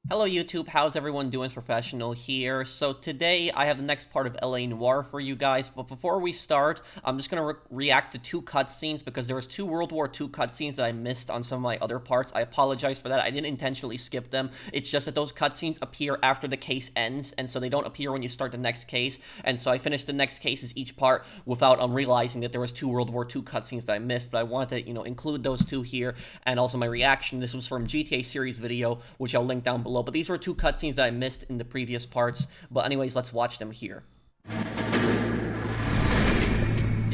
Hello YouTube, how's everyone doing? It's Professional here. So today I have the next part of LA Noire for you guys, but before we start, I'm just going to react to two cutscenes because there was two World War II cutscenes that I missed on some of my other parts. I apologize for that. I didn't intentionally skip them. It's just that those cutscenes appear after the case ends, and so they don't appear when you start the next case, and so I finished the next cases each part without realizing that there was two World War II cutscenes that I missed, but I wanted to, include those two here, and also my reaction. This was from GTA series video, which I'll link down below. But these were two cutscenes that I missed in the previous parts. But anyways, let's watch them here. You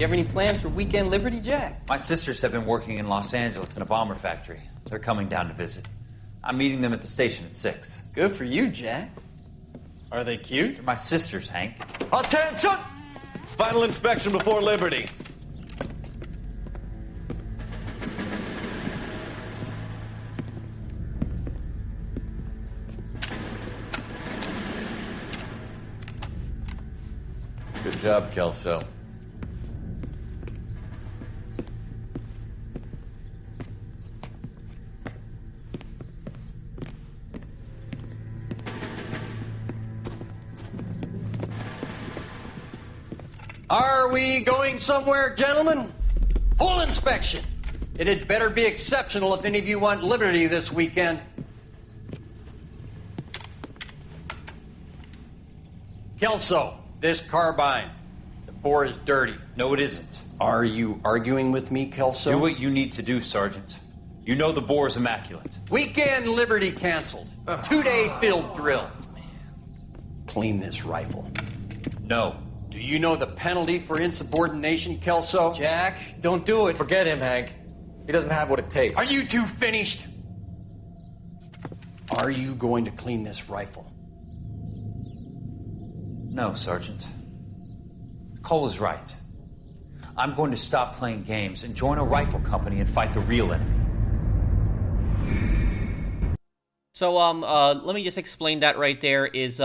have any plans for Weekend Liberty, Jack? My sisters have been working in Los Angeles in a bomber factory. They're coming down to visit. I'm meeting them at the station at 6. Good for you, Jack. Are they cute? They're my sisters, Hank. Attention! Final inspection before Liberty. Good job, Kelso. Are we going somewhere, gentlemen? Full inspection. It had better be exceptional if any of you want liberty this weekend. Kelso, this carbine. The bore is dirty. No, it isn't. Are you arguing with me, Kelso? Do what you need to do, Sergeant. You know the bore's immaculate. Weekend liberty canceled. 2-day field drill. Clean this rifle. No. Do you know the penalty for insubordination, Kelso? Jack, don't do it. Forget him, Hank. He doesn't have what it takes. Are you two finished? Are you going to clean this rifle? No, Sergeant. Cole is right. I'm going to stop playing games and join a rifle company and fight the real enemy. So, let me just explain that right there is,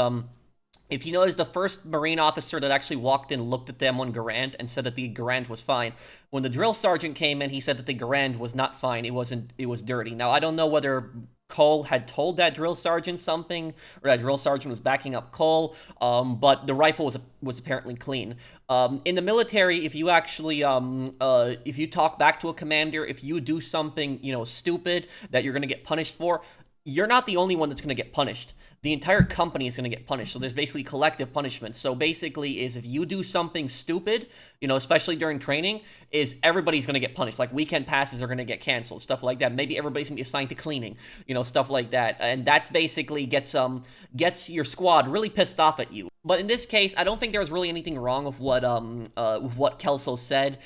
if you notice, the first Marine officer that actually walked in looked at them on Garand and said that the Garand was fine. When the drill sergeant came in, he said that the Garand was not fine. It was dirty. Now, I don't know whether Cole had told that drill sergeant something, or that drill sergeant was backing up Cole, but the rifle was apparently clean. In the military, if you actually, if you talk back to a commander, if you do something, stupid that you're going to get punished for, you're not the only one that's going to get punished. The entire company is going to get punished. So there's basically collective punishment. So basically is if you do something stupid, especially during training, is everybody's going to get punished. Like weekend passes are going to get canceled, stuff like that. Maybe everybody's going to be assigned to cleaning, stuff like that. And that's basically gets your squad really pissed off at you. But in this case, I don't think there was really anything wrong with what Kelso said.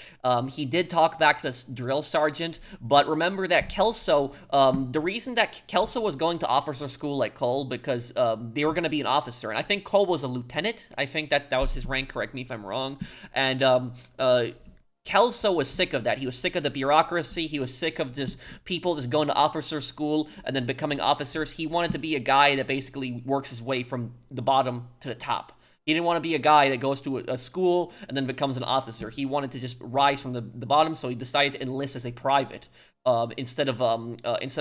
He did talk back to the drill sergeant, but remember that Kelso, the reason that Kelso was going to officer school like Cole, because they were going to be an officer, and I think Cole was a lieutenant. I think that was his rank, correct me if I'm wrong, and Kelso was sick of that. He was sick of the bureaucracy. He was sick of just people just going to officer school and then becoming officers. He wanted to be a guy that basically works his way from the bottom to the top. He didn't want to be a guy that goes to a school and then becomes an officer. He wanted to just rise from the bottom, so he decided to enlist as a private instead of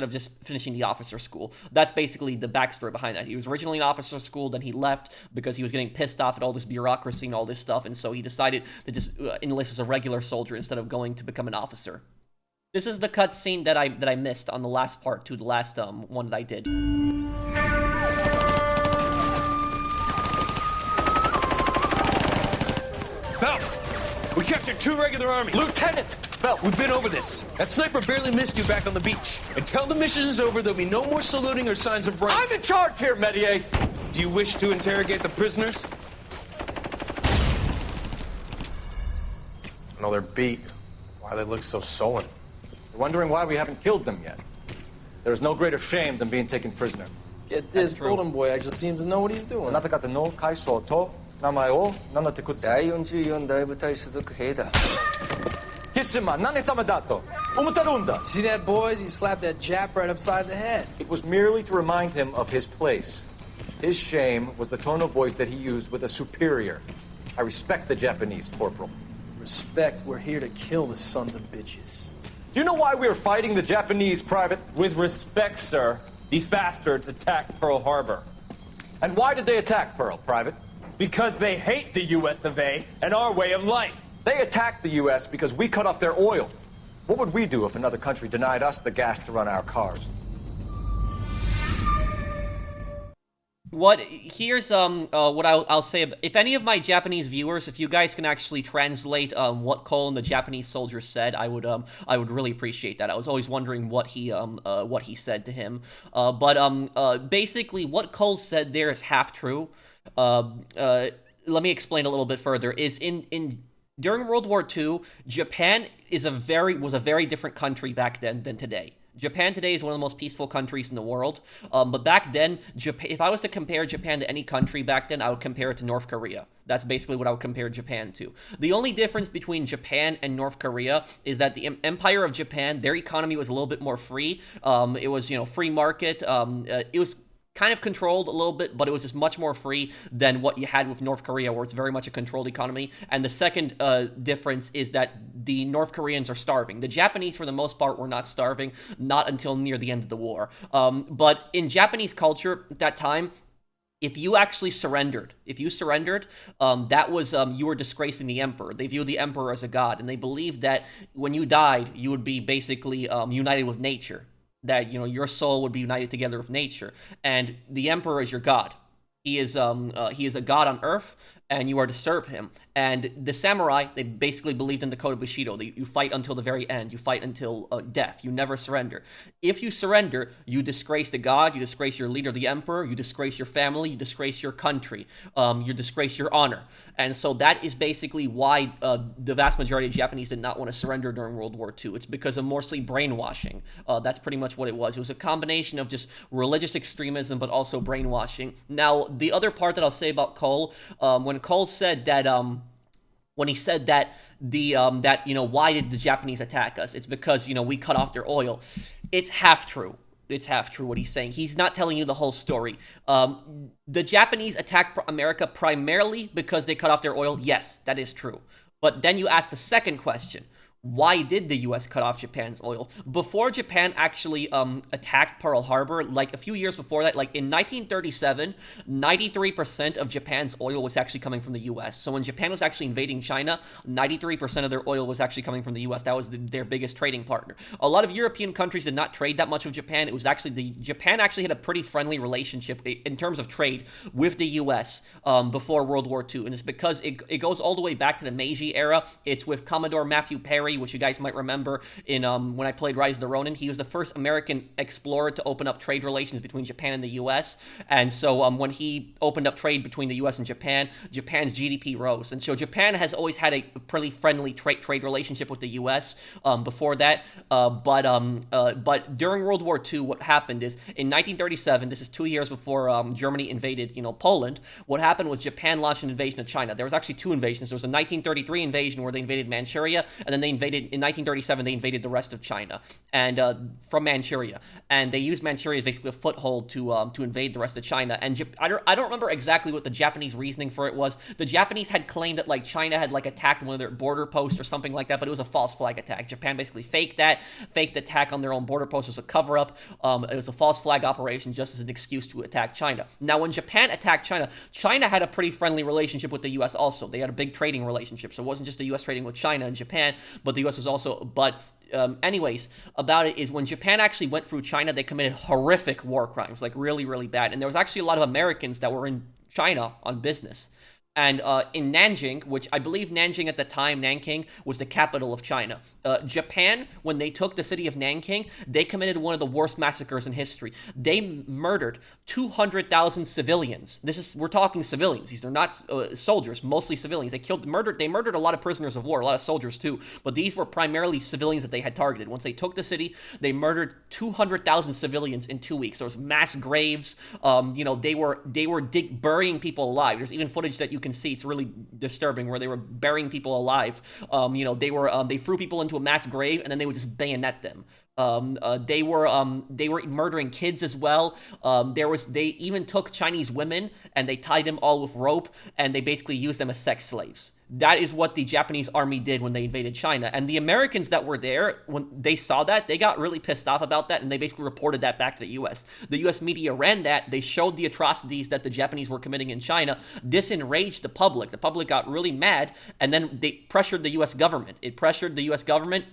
just finishing the officer school. That's basically the backstory behind that. He was originally in officer school, then he left because he was getting pissed off at all this bureaucracy and all this stuff, and so he decided to just enlist as a regular soldier instead of going to become an officer. This is the cutscene that I missed on the last part to the last one that I did. Phelps, we captured 2 regular army. Lieutenant! Phelps, we've been over this. That sniper barely missed you back on the beach. Until the mission is over, there'll be no more saluting or signs of rank. I'm in charge here, Medier! Do you wish to interrogate the prisoners? No, they're beat. Why they look so sullen? They're wondering why we haven't killed them yet. There's no greater shame than being taken prisoner. Get this golden boy, I just seems to know what he's doing. あなた方の会社と名前を名乗ってください。第44大部隊所属兵だ。キスマ何様だと思ってるんだ。 See that, boys? He slapped that Jap right upside the head. It was merely to remind him of his place. His shame was the tone of voice that he used with a superior. I respect the Japanese, Corporal. Respect, we're here to kill the sons of bitches. Do you know why we are fighting the Japanese, Private? With respect, sir, These bastards attacked Pearl Harbor. And why did they attack Pearl, Private? Because they hate the US of A and our way of life. They attacked the U.S. because we cut off their oil. What would we do if another country denied us the gas to run our cars? Here's what I'll say. If any of my Japanese viewers, if you guys can actually translate what Cole and the Japanese soldiers said, I would really appreciate that. I was always wondering what he said to him. But basically what Cole said there is half true. Let me explain a little bit further. During World War II, Japan was a very different country back then than today. Japan today is one of the most peaceful countries in the world, but back then, if I was to compare Japan to any country back then, I would compare it to North Korea. That's basically what I would compare Japan to. The only difference between Japan and North Korea is that the Empire of Japan, their economy was a little bit more free. It was, free market. It was kind of controlled a little bit, but it was just much more free than what you had with North Korea, where it's very much a controlled economy. And the second difference is that the North Koreans are starving. The Japanese, for the most part, were not starving, not until near the end of the war. But in Japanese culture at that time, if you actually surrendered, that was, you were disgracing the emperor. They viewed the emperor as a god, and they believed that when you died, you would be basically united with nature. That, your soul would be united together with nature. And the emperor is your god. He is a god on earth, and you are to serve him. And the samurai, they basically believed in the code of Bushido. You fight until the very end. You fight until death. You never surrender. If you surrender, you disgrace the god, you disgrace your leader, the emperor, you disgrace your family, you disgrace your country, you disgrace your honor. And so that is basically why the vast majority of Japanese did not want to surrender during World War II. It's because of mostly brainwashing. That's pretty much what it was. It was a combination of just religious extremism, but also brainwashing. Now, the other part that I'll say about Cole, when Cole said that, when he said that why did the Japanese attack us? It's because, we cut off their oil. It's half true. It's half true what he's saying. He's not telling you the whole story. The Japanese attacked America primarily because they cut off their oil. Yes, that is true. But then you ask the second question. Why did the U.S. cut off Japan's oil? Before Japan actually attacked Pearl Harbor, like a few years before that, like in 1937, 93% of Japan's oil was actually coming from the U.S. So when Japan was actually invading China, 93% of their oil was actually coming from the U.S. That was their biggest trading partner. A lot of European countries did not trade that much with Japan. It was actually Japan actually had a pretty friendly relationship in terms of trade with the U.S. Before World War II, and it's because it goes all the way back to the Meiji era. It's with Commodore Matthew Perry, which you guys might remember in when I played Rise of the Ronin. He was the first American explorer to open up trade relations between Japan and the U.S. And so when he opened up trade between the U.S. and Japan, Japan's GDP rose. And so Japan has always had a pretty friendly trade relationship with the U.S. Before that. But during World War II, what happened is in 1937, this is 2 years before Germany invaded, Poland. What happened was Japan launched an invasion of China. There was actually two invasions. There was a 1933 invasion where they invaded Manchuria, and then they invaded in 1937. They invaded the rest of China and from Manchuria, and they used Manchuria as basically a foothold to invade the rest of China. And I don't remember exactly what the Japanese reasoning for it was. The Japanese had claimed that like China had like attacked one of their border posts or something like that, but it was a false flag attack. Japan basically faked the attack on their own border post. It was a cover up. It was a false flag operation just as an excuse to attack China. Now, when Japan attacked China, China had a pretty friendly relationship with the U.S. also. They had a big trading relationship, so it wasn't just the U.S. trading with China and Japan, but the U.S. was also, anyways, about it is when Japan actually went through China, they committed horrific war crimes, like really, really bad. And there was actually a lot of Americans that were in China on business. And in Nanjing, which I believe Nanjing at the time, Nanking, was the capital of China. Japan, when they took the city of Nanking, they committed one of the worst massacres in history. They murdered 200,000 civilians. We're talking civilians. These are not soldiers, mostly civilians. They murdered a lot of prisoners of war, a lot of soldiers too. But these were primarily civilians that they had targeted. Once they took the city, they murdered 200,000 civilians in 2 weeks. There was mass graves. They were burying people alive. There's even footage that you can see. It's really disturbing where they were burying people alive. They threw people into a mass grave and then they would just bayonet them. They were murdering kids as well. They even took Chinese women and they tied them all with rope and they basically used them as sex slaves. That is what the Japanese army did when they invaded China. And the Americans that were there, when they saw that, they got really pissed off about that, and they basically reported that back to the U.S. The U.S. media ran that. They showed the atrocities that the Japanese were committing in China. This enraged the public. The public got really mad, and then they pressured the U.S. government. It pressured the U.S. government.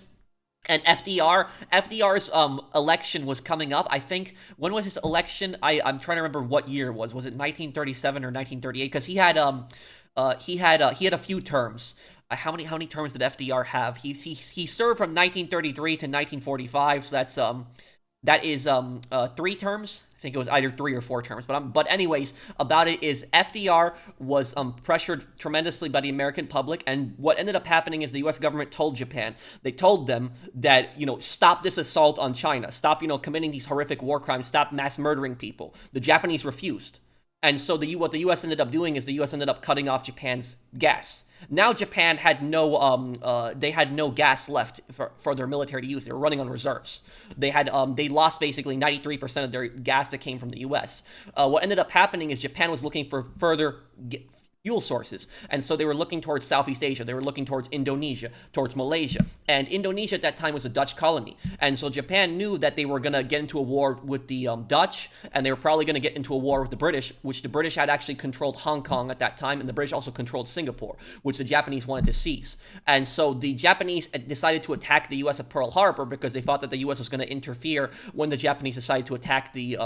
And FDR's election was coming up. I think, when was his election? I'm trying to remember what year it was. Was it 1937 or 1938? Because he had a few terms. How many terms did FDR have? He served from 1933 to 1945. So that is 3 terms. I think it was either 3 or 4 terms. But anyways, about it is FDR was pressured tremendously by the American public, and what ended up happening is the U.S. government told Japan, they told them that, stop this assault on China, stop, committing these horrific war crimes, stop mass murdering people. The Japanese refused. And so what the U.S. ended up doing is the U.S. ended up cutting off Japan's gas. Now Japan had no gas left for their military to use. They were running on reserves. They lost basically 93% of their gas that came from the U.S. What ended up happening is Japan was looking for further fuel sources, and so they were looking towards Southeast Asia. They were looking towards Indonesia, towards Malaysia, and Indonesia at that time was a Dutch colony, and so Japan knew that they were going to get into a war with the Dutch, and they were probably going to get into a war with the British, which the British had actually controlled Hong Kong at that time, and the British also controlled Singapore, which the Japanese wanted to seize. And so the Japanese decided to attack the U.S. at Pearl Harbor because they thought that the U.S. was going to interfere when the Japanese decided to attack the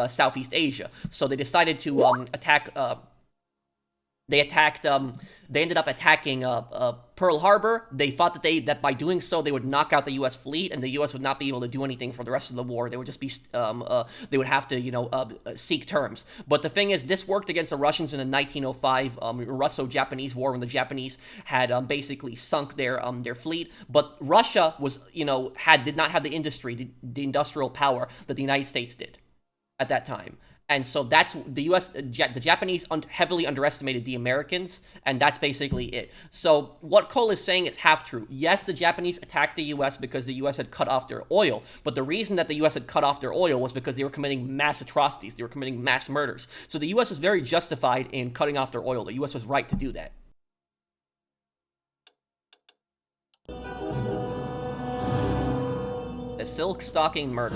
Southeast Asia. So they decided to attack. They ended up attacking Pearl Harbor. They thought that by doing so, they would knock out the U.S. fleet, and the U.S. would not be able to do anything for the rest of the war. They would just be, they would have to, seek terms. But the thing is, this worked against the Russians in the 1905 Russo-Japanese War, when the Japanese had basically sunk their fleet. But Russia was, did not have the industry, the industrial power that the United States did at that time. And so that's the Japanese heavily underestimated the Americans, and that's basically it. So what Cole is saying is half true. Yes, the Japanese attacked the U.S. because the U.S. had cut off their oil, but the reason that the U.S. had cut off their oil was because they were committing mass atrocities. They were committing mass murders. So the U.S. was very justified in cutting off their oil. The U.S. was right to do that. The silk stocking murder.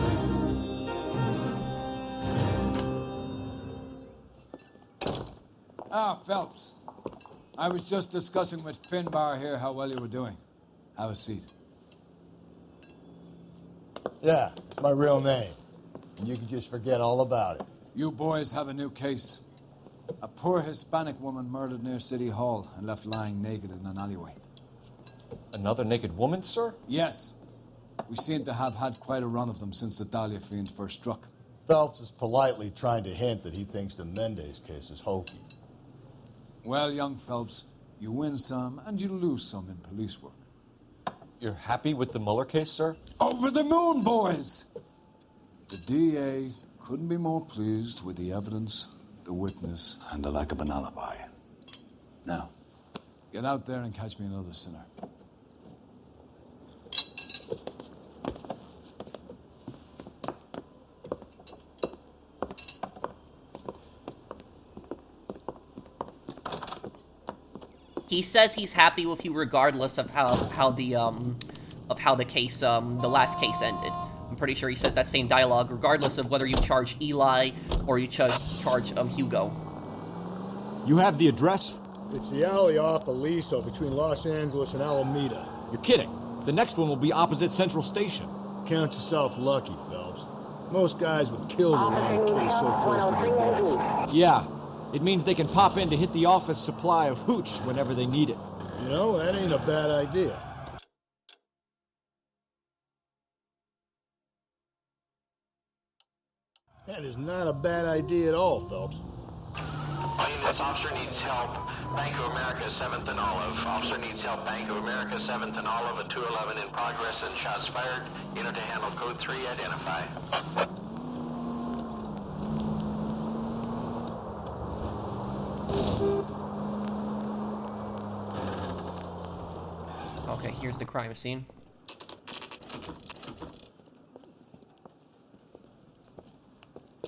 Ah, Phelps. I was just discussing with Finbar here how well you were doing. Have a seat. Yeah, it's my real name. And you can just forget all about it. You boys have a new case. A poor Hispanic woman murdered near City Hall and left lying naked in an alleyway. Another naked woman, sir? Yes. We seem to have had quite a run of them since the Dahlia fiend first struck. Phelps is politely trying to hint that he thinks the Mendez case is hokey. Well, young Phelps, you win some and you lose some in police work. You're happy with the Mueller case, sir? Over the moon, boys! The DA couldn't be more pleased with the evidence, the witness, and the lack of an alibi. Now, get out there and catch me another sinner. He says he's happy with you regardless of how the case, the last case ended. I'm pretty sure he says that same dialogue regardless of whether you charge Eli or you charge Hugo. You have the address? It's the alley off Aliso between Los Angeles and Alameda. You're kidding. The next one will be opposite Central Station. Count yourself lucky, Phelps. Most guys would kill to run a case so close to their base. Yeah. It means they can pop in to hit the office supply of hooch whenever they need it. You know, that ain't a bad idea. That is not a bad idea at all, Phelps. This officer needs help. Bank of America, 7th and Olive. Officer needs help. Bank of America, 7th and Olive. A 211 in progress and shots fired. Unit to handle code 3. Identify. Okay, here's the crime scene.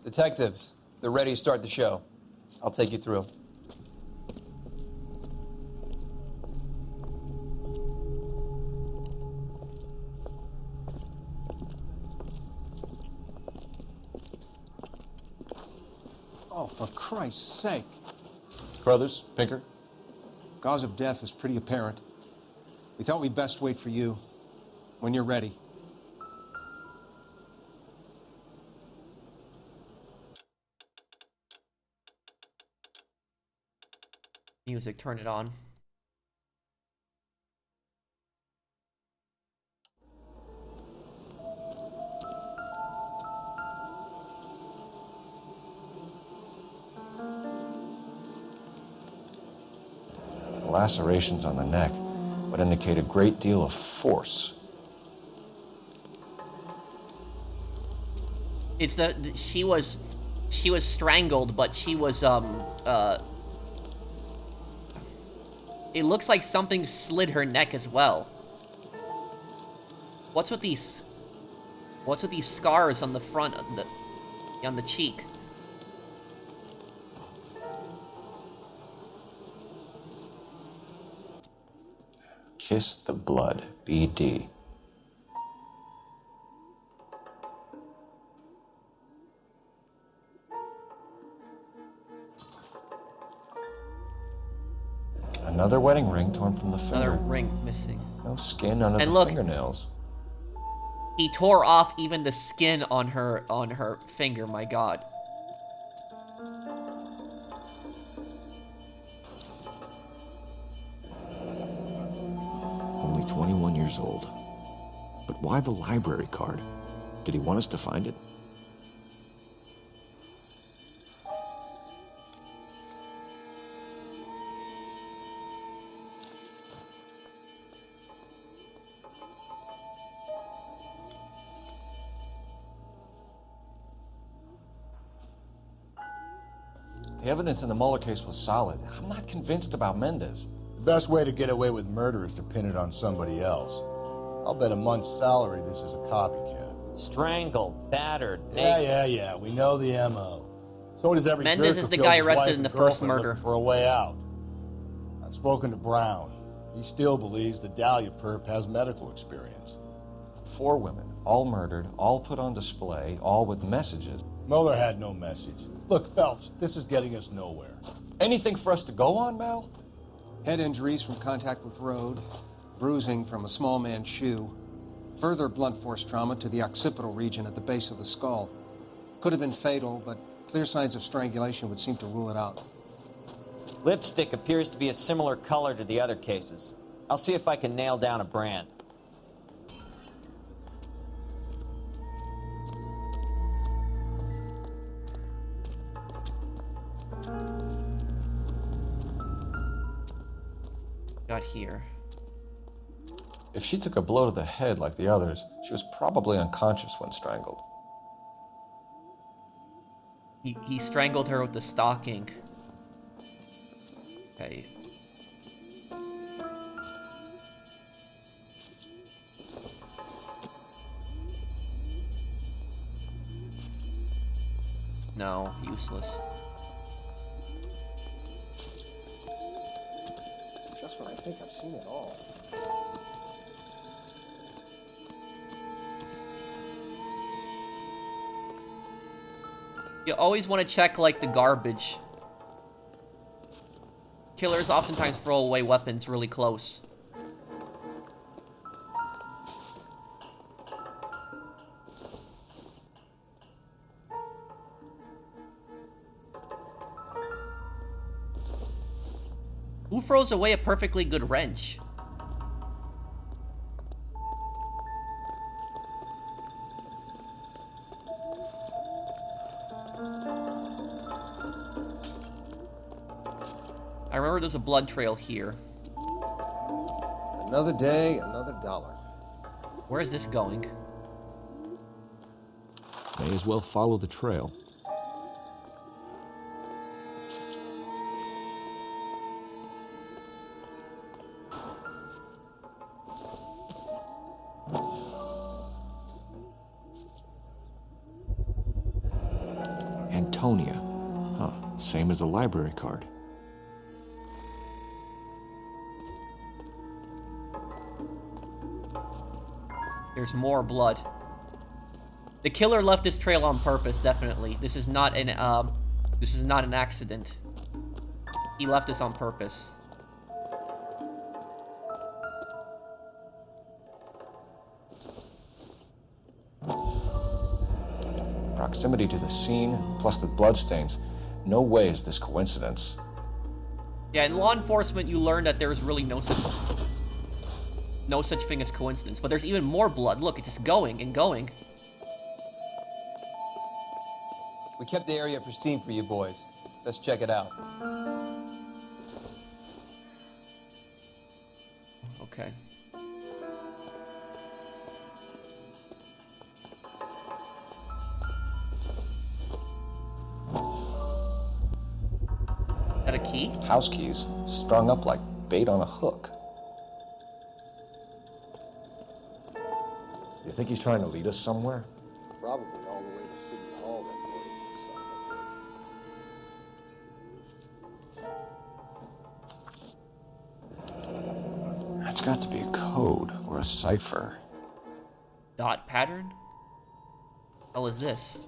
Detectives, they're ready to start the show. I'll take you through. Oh, for Christ's sake. Brothers, Pinker? Cause of death is pretty apparent. We thought we'd best wait for you. When you're ready. Music, turn it on. Lacerations on the neck would indicate a great deal of force. It's she was strangled, but she was it looks like something slid her neck as well. What's with these scars on the front on the cheek? Kiss the blood, BD. Another wedding ring torn from the finger. Another ring missing. No skin under And the look, fingernails. He tore off even the skin on her finger, my god. Only 21 years old. But why the library card? Did he want us to find it? The evidence in the Mueller case was solid. I'm not convinced about Mendez. The best way to get away with murder is to pin it on somebody else. I'll bet a month's salary this is a copycat. Strangled, battered, Yeah. We know the M.O. So does every Mendez jerk is who the kills guy his arrested wife in the and first girlfriend murder. looking for a way out. I've spoken to Brown. He still believes the Dahlia perp has medical experience. 4 women, all murdered, all put on display, all with messages. Mueller had no message. Look, Phelps, this is getting us nowhere. Anything for us to go on, Mal? Head injuries from contact with road, bruising from a small man's shoe, further blunt force trauma to the occipital region at the base of the skull. Could have been fatal, but clear signs of strangulation would seem to rule it out. Lipstick appears to be a similar color to the other cases. I'll see if I can nail down a brand. Got here. If she took a blow to the head like the others, she was probably unconscious when strangled. He strangled her with the stocking. Okay. No, useless. Just when I think I've seen it all. You always want to check, like, the garbage. Killers oftentimes throw away weapons really close. Who throws away a perfectly good wrench? I remember there's a blood trail here. Another day, another dollar. Where is this going? May as well follow the trail. Antonia. Huh, same as the library card. There's more blood. The killer left this trail on purpose, definitely. This is not This is not an accident. He left this on purpose. Proximity to the scene, plus the bloodstains. No way is this coincidence. Yeah, in law enforcement, you learn that there is really no such thing as coincidence. But there's even more blood. Look, it's just going and going. We kept the area pristine for you boys. Let's check it out. Okay. Is that a key? House keys, strung up like bait on a hook. You think he's trying to lead us somewhere? Probably all the way to City Hall, that place. That's got to be a code or a cipher. Dot pattern? Hell is this?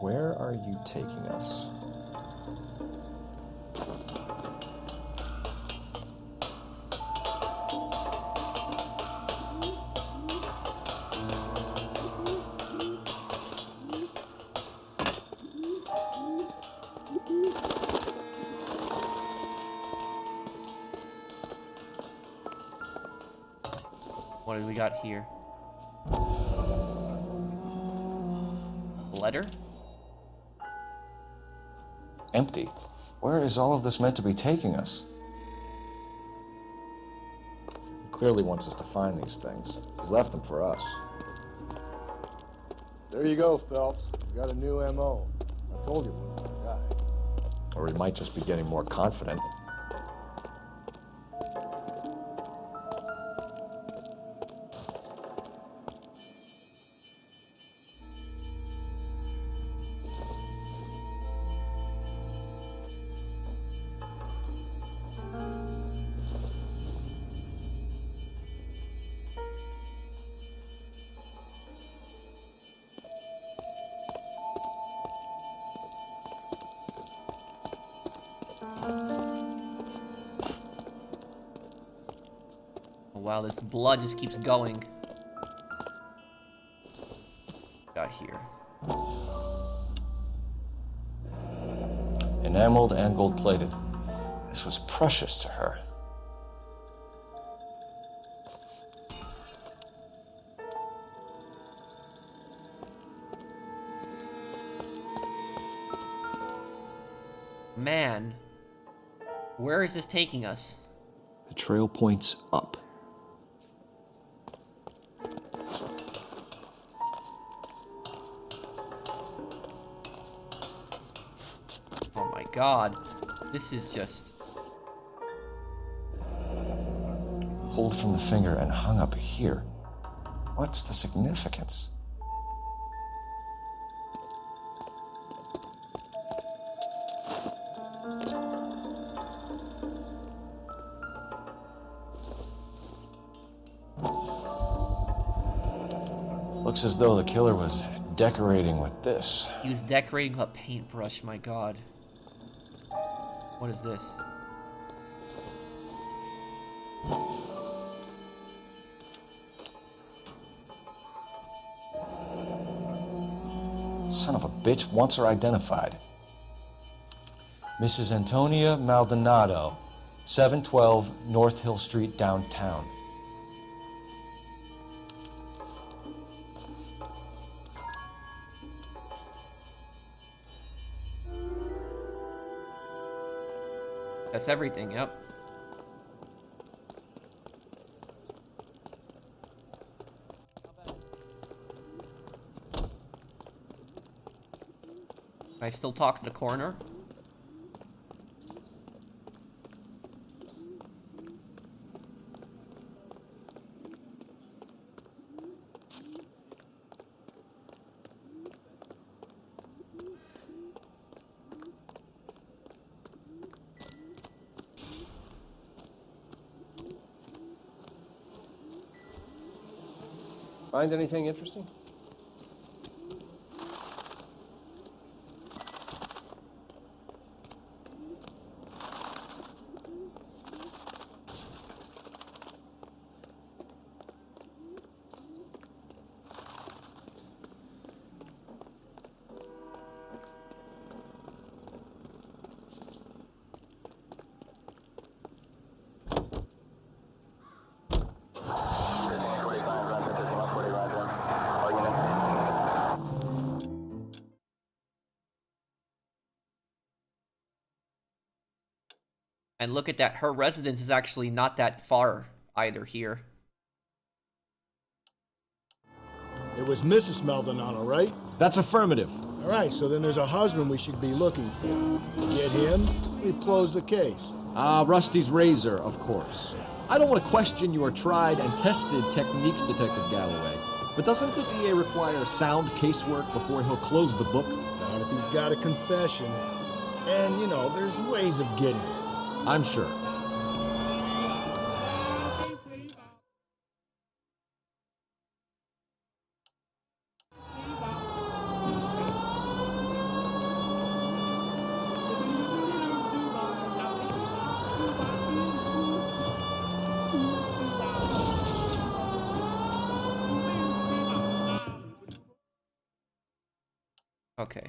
Where are you taking us? What do we got here? A letter? Empty. Where is all of this meant to be taking us? He clearly wants us to find these things. He's left them for us. There you go, Phelps. You got a new M.O. I told you it wasn't a guy. Or he might just be getting more confident. Wow, this blood just keeps going. Got here. Enameled and gold-plated. This was precious to her. Man, where is this taking us? The trail points up. Oh my god. This is just... Pulled from the finger and hung up here. What's the significance? Looks as though the killer was decorating with this. He was decorating with a paintbrush, my god. What is this? Son of a bitch wants her identified. Mrs. Antonia Maldonado, 712 North Hill Street, downtown. That's everything, yep. I still talk to the coroner? Find anything interesting? And look at that, her residence is actually not that far either here. It was Mrs. Maldonado, right? That's affirmative. All right, so then there's a husband we should be looking for. Get him, we've closed the case. Rusty's razor, of course. I don't want to question your tried and tested techniques, Detective Galloway. But doesn't the DA require sound casework before he'll close the book? Not if he's got a confession. And, you know, there's ways of getting it. I'm sure. Okay.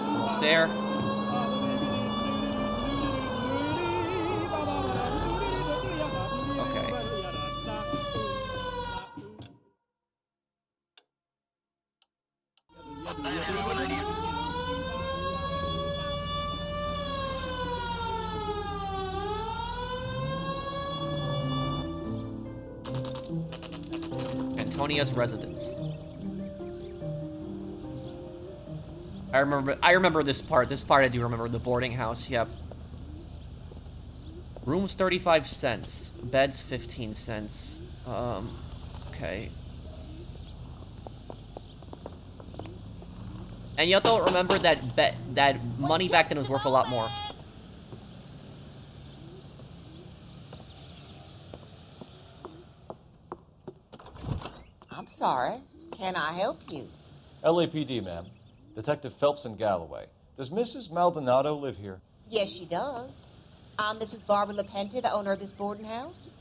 Almost there. Okay. Antonia's residence. I remember this part. This part I do remember. The boarding house, yep. Rooms 35 cents. Beds 15 cents. Okay. And you don't remember that money back then was worth a lot more. I'm sorry. Can I help you? LAPD, ma'am. Detective Phelps and Galloway. Does Mrs. Maldonado live here? Yes, she does. I'm Mrs. Barbara LaPente, the owner of this boarding house.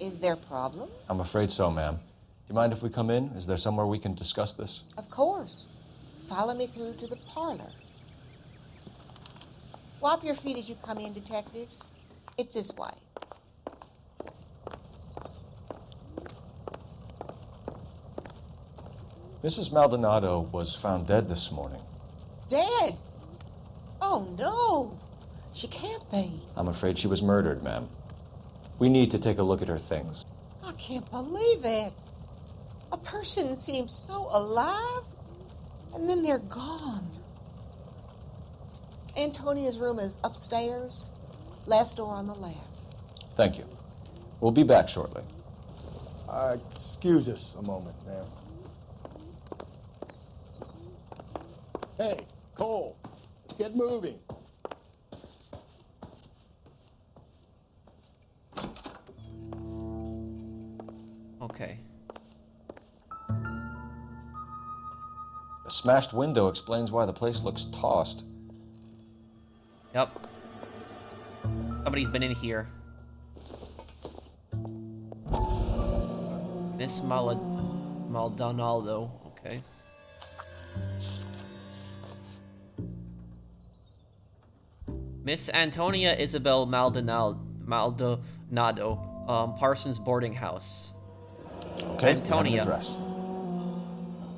Is there a problem? I'm afraid so, ma'am. Do you mind if we come in? Is there somewhere we can discuss this? Of course. Follow me through to the parlor. Wipe your feet as you come in, detectives. It's this way. Mrs. Maldonado was found dead this morning. Dead? Oh, no. She can't be. I'm afraid she was murdered, ma'am. We need to take a look at her things. I can't believe it. A person seems so alive, and then they're gone. Antonia's room is upstairs, last door on the left. Thank you. We'll be back shortly. Excuse us a moment, ma'am. Hey, Cole, let's get moving. Okay. A smashed window explains why the place looks tossed. Yep. Somebody's been in here. Miss Maldonado. Okay. Miss Antonia Isabel Maldonado, Parsons boarding house. Okay, Antonia. address.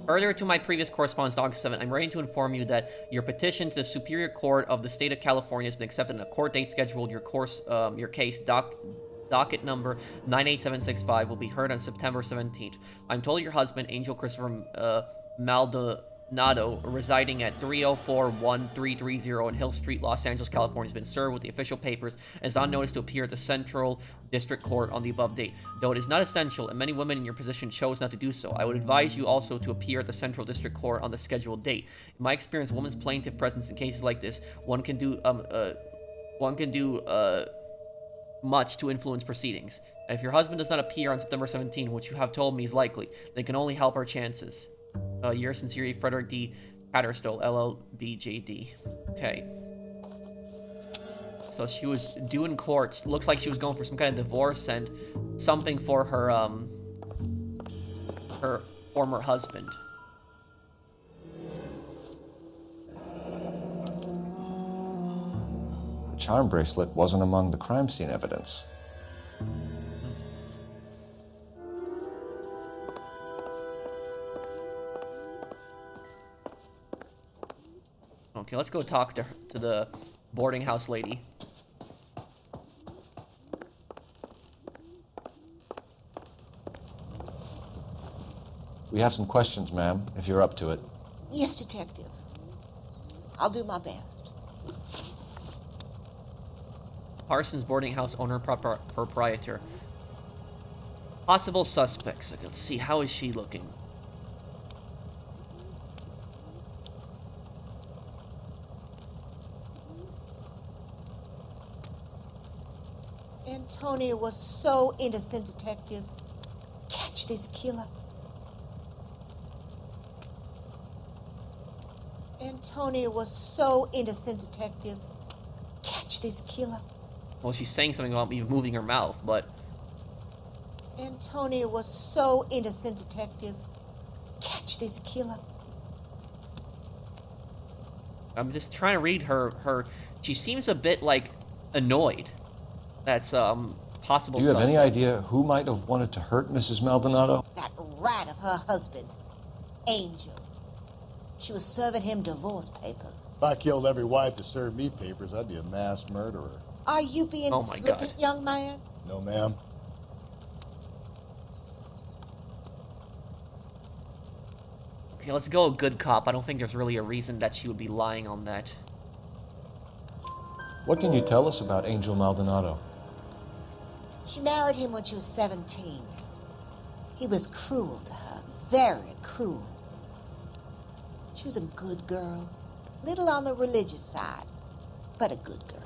Further to my previous correspondence, August 7th, I'm writing to inform you that your petition to the Superior Court of the State of California has been accepted and a court date scheduled. Your case, docket number 98765, will be heard on September 17th. I'm told your husband, Angel Christopher Maldonado, residing at 304-1330 in Hill Street, Los Angeles, California, has been served with the official papers and is on notice to appear at the Central District Court on the above date. Though it is not essential, and many women in your position chose not to do so, I would advise you also to appear at the Central District Court on the scheduled date. In my experience, women's plaintiff presence in cases like this, one can do much to influence proceedings. And if your husband does not appear on September 17, which you have told me is likely, then it can only help our chances. Yours sincerely, Frederick D. Catterstole, LLBJD. Okay. So she was due in court. Looks like she was going for some kind of divorce and something for her former husband. The charm bracelet wasn't among the crime scene evidence. Okay, let's go talk to the boarding house lady. We have some questions, ma'am, if you're up to it. Yes, Detective. I'll do my best. Parsons boarding house owner proprietor. Possible suspects. Let's see, how is she looking? Antonia was so innocent, Detective. Catch this killer. Antonia was so innocent, Detective. Catch this killer. Well, she's saying something about me moving her mouth, but... Antonia was so innocent, Detective. Catch this killer. I'm just trying to read her... She seems a bit, like, annoyed. That's, possible Do you have suspect. any idea who might have wanted to hurt Mrs. Maldonado? That rat of her husband, Angel. She was serving him divorce papers. If I killed every wife to serve me papers, I'd be a mass murderer. Are you being flippant, young man? No, ma'am. Okay, let's go good cop. I don't think there's really a reason that she would be lying on that. What can you tell us about Angel Maldonado? She married him when she was 17. He was cruel to her, very cruel. She was a good girl, little on the religious side, but a good girl.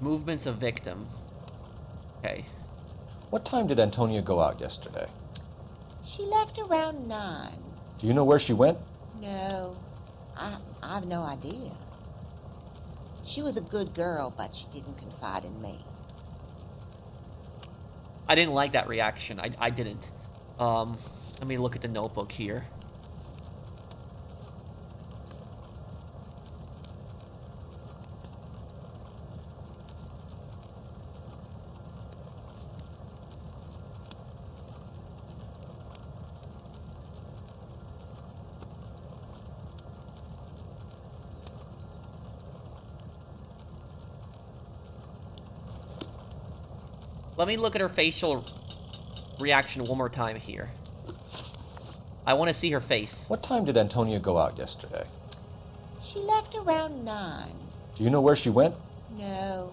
Movements of victim. Okay. What time did Antonia go out yesterday? She left around 9. Do you know where she went? No, I've no idea. She was a good girl, but she didn't confide in me. I didn't like that reaction. I didn't. Let me look at the notebook here. Let me look at her facial reaction one more time here. I want to see her face. What time did Antonia go out yesterday? She left around 9. Do you know where she went? No,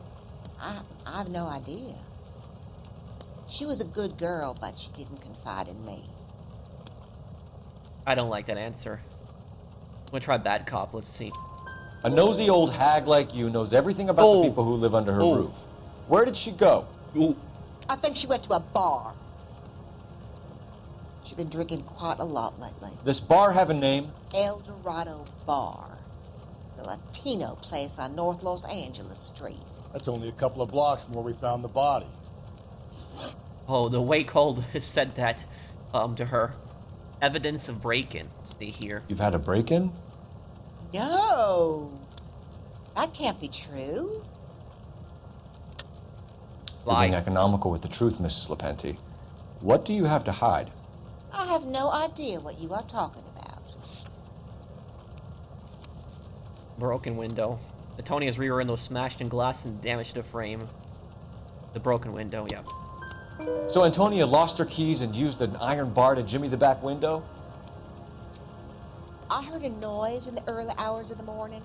I've no idea. She was a good girl, but she didn't confide in me. I don't like that answer. I'm gonna try bad cop. Let's see. A nosy old hag like you knows everything about the people who live under her roof. Where did she go? I think she went to a bar. She's been drinking quite a lot lately. This bar have a name? El Dorado Bar. It's a Latino place on North Los Angeles Street. That's only a couple of blocks from where we found the body. Oh, the way Cole has said that to her. Evidence of break-in. See here. You've had a break-in? No. That can't be true. You're being economical with the truth, Mrs. Lepenti. What do you have to hide? I have no idea what you are talking about. Broken window. Antonia's rear window smashed in glass and damaged to the frame. The broken window, yeah. So Antonia lost her keys and used an iron bar to jimmy the back window? I heard a noise in the early hours of the morning.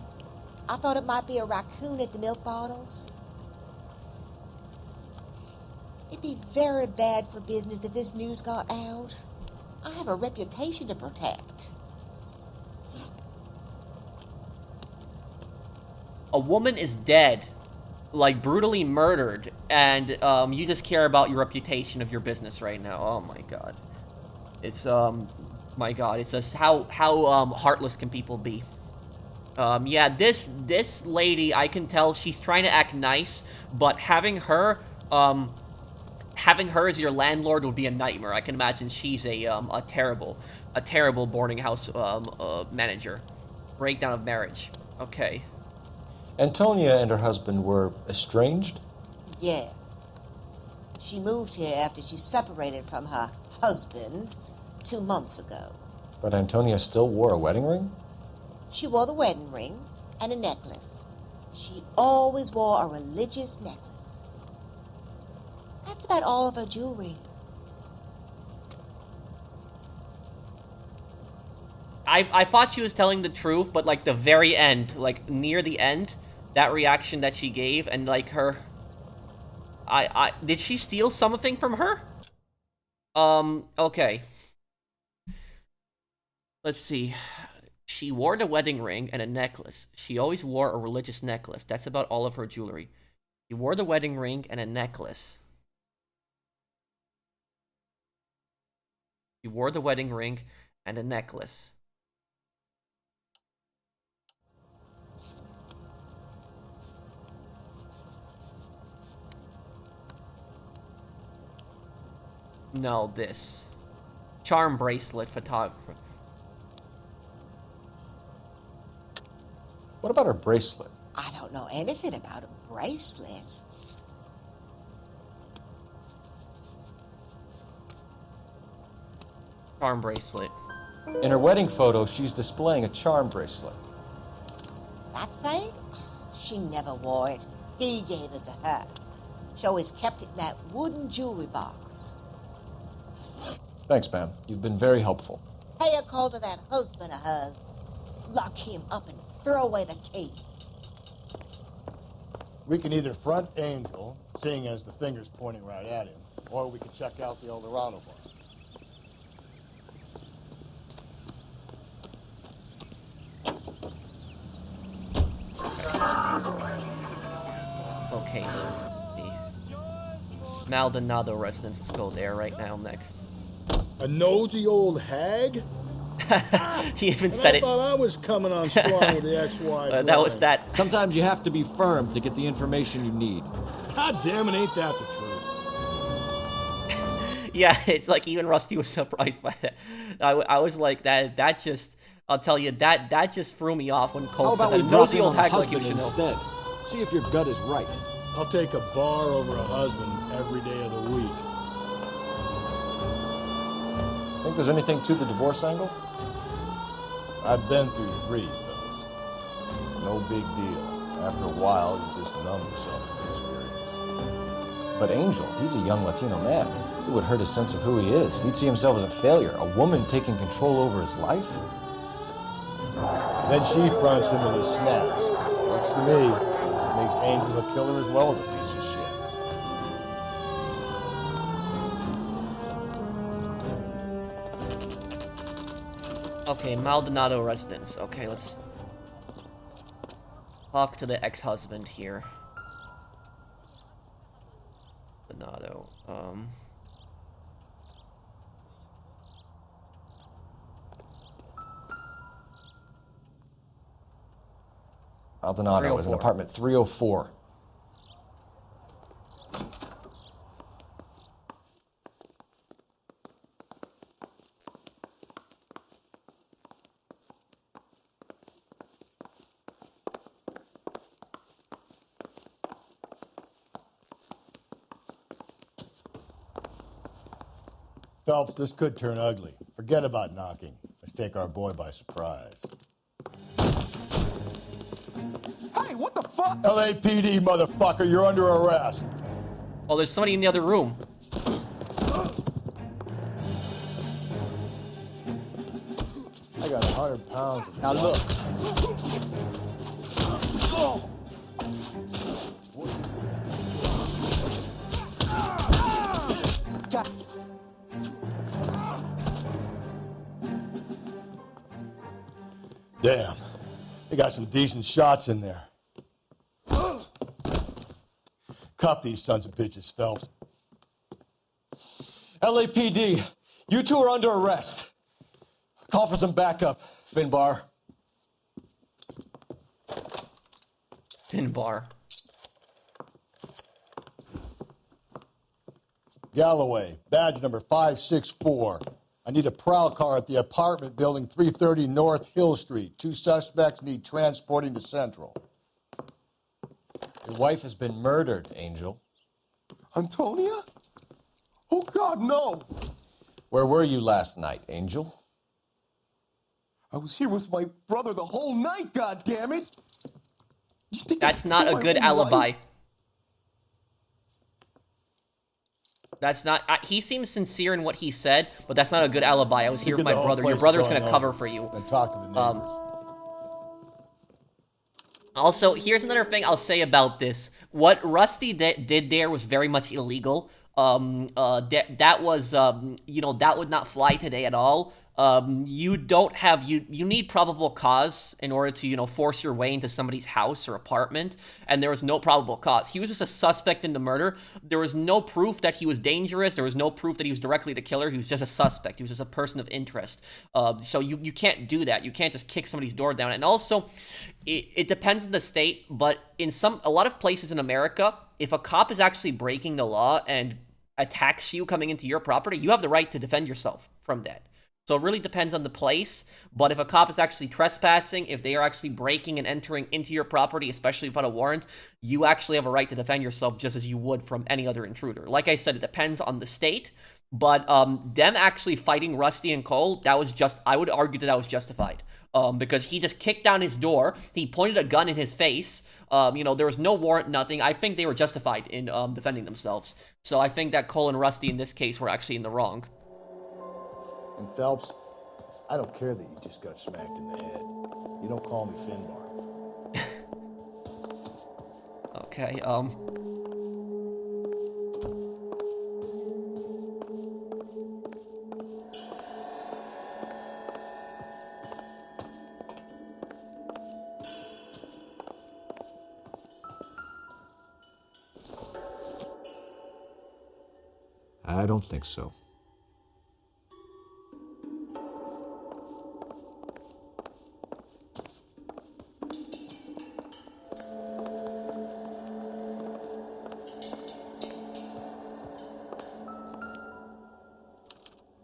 I thought it might be a raccoon at the milk bottles. It'd be very bad for business if this news got out. I have a reputation to protect. A woman is dead. like brutally murdered, and you just care about your reputation of your business right now. Oh my god. It's my god, it's just how heartless can people be? Yeah, this lady, I can tell she's trying to act nice, but having her as your landlord would be a nightmare. I can imagine she's a terrible boarding house manager. Breakdown of marriage. Okay. Antonia and her husband were estranged? Yes. She moved here after she separated from her husband 2 months ago. But Antonia still wore a wedding ring? She wore the wedding ring and a necklace. She always wore a religious necklace. That's about all of her jewelry. I thought she was telling the truth, but like the very end, like near the end, that reaction that she gave, and like her, did she steal something from her? Okay. Let's see. She wore the wedding ring and a necklace. She always wore a religious necklace. That's about all of her jewelry. She wore the wedding ring and a necklace. She wore the wedding ring and a necklace. No, this. Charm bracelet photographer. What about her bracelet? I don't know anything about a bracelet. Charm bracelet. In her wedding photo, she's displaying a charm bracelet. That thing? She never wore it. He gave it to her. She always kept it in that wooden jewelry box. Thanks, ma'am. You've been very helpful. Pay a call to that husband of hers. Lock him up and throw away the key. We can either front Angel, seeing as the finger's pointing right at him, or we can check out the Eldorado bar. Okay, so this is the Maldonado residence is called there right now next. A nosy old hag? He even said I it. thought I was coming on strong with the ex-wife. That was that. Sometimes you have to be firm to get the information you need. God damn it, ain't that the truth? Yeah, it's like even Rusty was surprised by that. I was like, that just, I'll tell you, that just threw me off when Cole How said about we that. drop Nosy in old on the hag like you husband should know. instead? See if your gut is right. I'll take a bar over a husband every day of the week. Think there's anything to the divorce angle? I've been through 3 of those. No big deal. After a while, you just numb yourself to the experience. But Angel, he's a young Latino man. It would hurt his sense of who he is. He'd see himself as a failure. A woman taking control over his life? Then she fronts him with his snaps. Works for me. Makes Angel a killer as well as a piece of shit. Okay, Maldonado residence. Okay, let's talk to the ex-husband here. Maldonado. Maldonado is in 304. apartment 304. Phelps, this could turn ugly. Forget about knocking. Let's take our boy by surprise. Hey, what the fuck? LAPD, motherfucker, you're under arrest. Oh, there's somebody in the other room. I got 100 pounds of now look. Damn, they got some decent shots in there. Cuff these sons of bitches, Phelps. LAPD, you two are under arrest. Call for some backup, Finbar. Finbar. Galloway, badge number 564. I need a prowl car at the apartment building 330 North Hill Street. 2 suspects need transporting to Central. Your wife has been murdered, Angel. Antonia? Oh, God, no! Where were you last night, Angel? I was here with my brother the whole night, goddammit! That's not a good alibi. That's not... he seems sincere in what he said, but that's not a good alibi. I was here with my brother. Your brother's going to cover for you. And talk to the neighbors. Also, here's another thing I'll say about this. What Rusty did there was very much illegal. That was, you know, that would not fly today at all. You don't have, you need probable cause in order to, you know, force your way into somebody's house or apartment, and there was no probable cause. He was just a suspect in the murder. There was no proof that he was dangerous. There was no proof that he was directly the killer. He was just a suspect. He was just a person of interest. So you can't do that. You can't just kick somebody's door down. And also, it depends on the state, but in a lot of places in America, if a cop is actually breaking the law and attacks you coming into your property, you have the right to defend yourself from that. So it really depends on the place, but if a cop is actually trespassing, if they are actually breaking and entering into your property, especially without a warrant, you actually have a right to defend yourself just as you would from any other intruder. Like I said, it depends on the state, but them actually fighting Rusty and Cole, that was I would argue that was justified. Because he just kicked down his door, he pointed a gun in his face, you know, there was no warrant, nothing. I think they were justified in defending themselves. So I think that Cole and Rusty in this case were actually in the wrong. And Phelps, I don't care that you just got smacked in the head. You don't call me Finbar. Okay, I don't think so.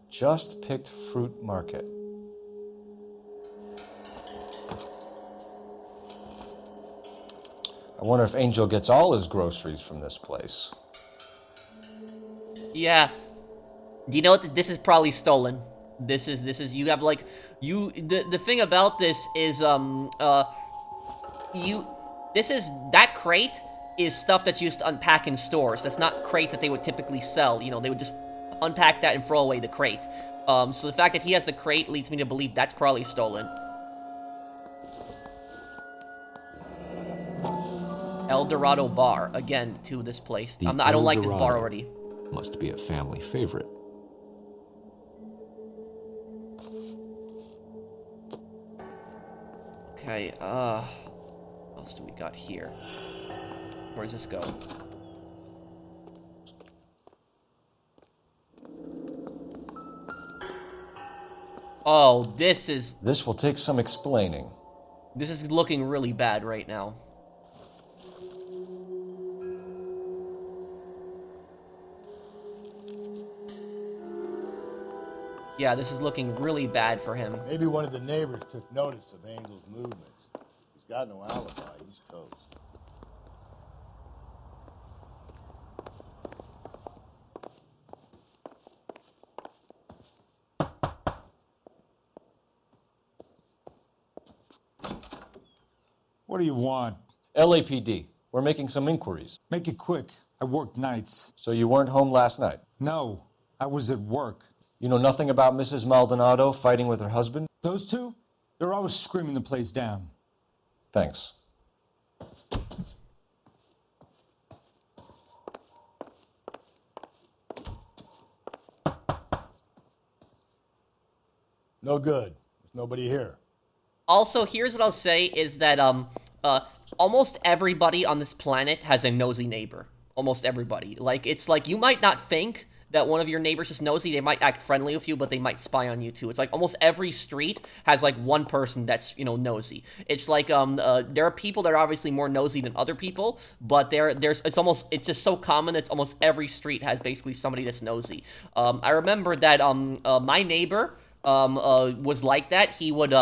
Just picked fruit market. I wonder if Angel gets all his groceries from this place. yeah. You know what? This is probably stolen. This is, you have, like, the thing about this is, that crate is stuff that's used to unpack in stores. That's not crates that they would typically sell. You know, they would just unpack that and throw away the crate. So the fact that he has the crate leads me to believe that's probably stolen. El Dorado Bar, again, to this place. I don't like this bar already. Must be a family favorite. Okay, what else do we got here? Where does this go? Oh, this will take some explaining. This is looking really bad right now. Yeah, this is looking really bad for him. Maybe one of the neighbors took notice of Angel's movements. He's got no alibi. He's toast. What do you want? LAPD. We're making some inquiries. Make it quick. I work nights. So you weren't home last night? No, I was at work. You know nothing about Mrs. Maldonado fighting with her husband? Those two? They're always screaming the place down. Thanks. No good. There's nobody here. Also, here's what I'll say is that almost everybody on this planet has a nosy neighbor. almost everybody. Like, it's like, you might not think that one of your neighbors is nosy, they might act friendly with you, but they might spy on you too. It's like almost every street has like one person that's, you know, nosy. It's like there are people that are obviously more nosy than other people, but it's just so common that it's almost every street has basically somebody that's nosy. I remember that my neighbor was like that. He would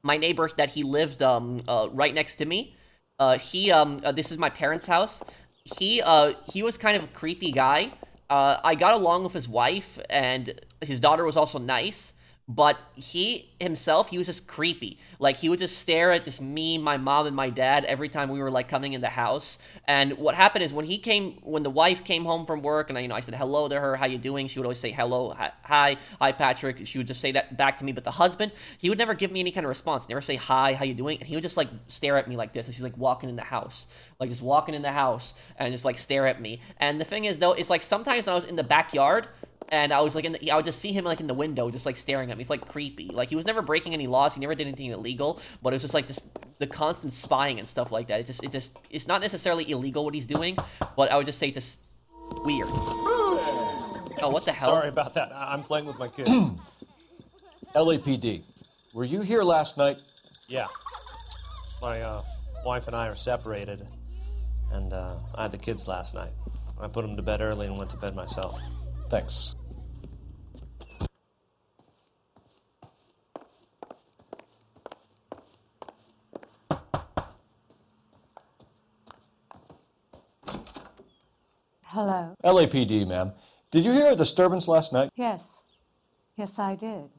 my neighbor that he lived right next to me. This is my parents' house. He was kind of a creepy guy. I got along with his wife, and his daughter was also nice, but he was just creepy. Like, he would just stare at just me, my mom, and my dad every time we were, like, coming in the house. And what happened is when the wife came home from work, and I said hello to her, how you doing? She would always say hello, hi, Patrick. She would just say that back to me. But the husband, he would never give me any kind of response, never say hi, how you doing? And he would just, like, stare at me like this as he's, like, walking in the house. Like, just walking in the house and just, like, stare at me. And the thing is, though, it's like sometimes when I was in the backyard, and I was like, I would just see him like in the window, just like staring at me. It's like creepy. Like, he was never breaking any laws. He never did anything illegal. But it was just like the constant spying and stuff like that. It's not necessarily illegal what he's doing, but I would just say it's just weird. Oh, what the hell? Sorry about that. I'm playing with my kids. LAPD, were you here last night? Yeah. My wife and I are separated, and I had the kids last night. I put them to bed early and went to bed myself. Thanks. Hello. LAPD, ma'am. Did you hear a disturbance last night? Yes. Yes, I did.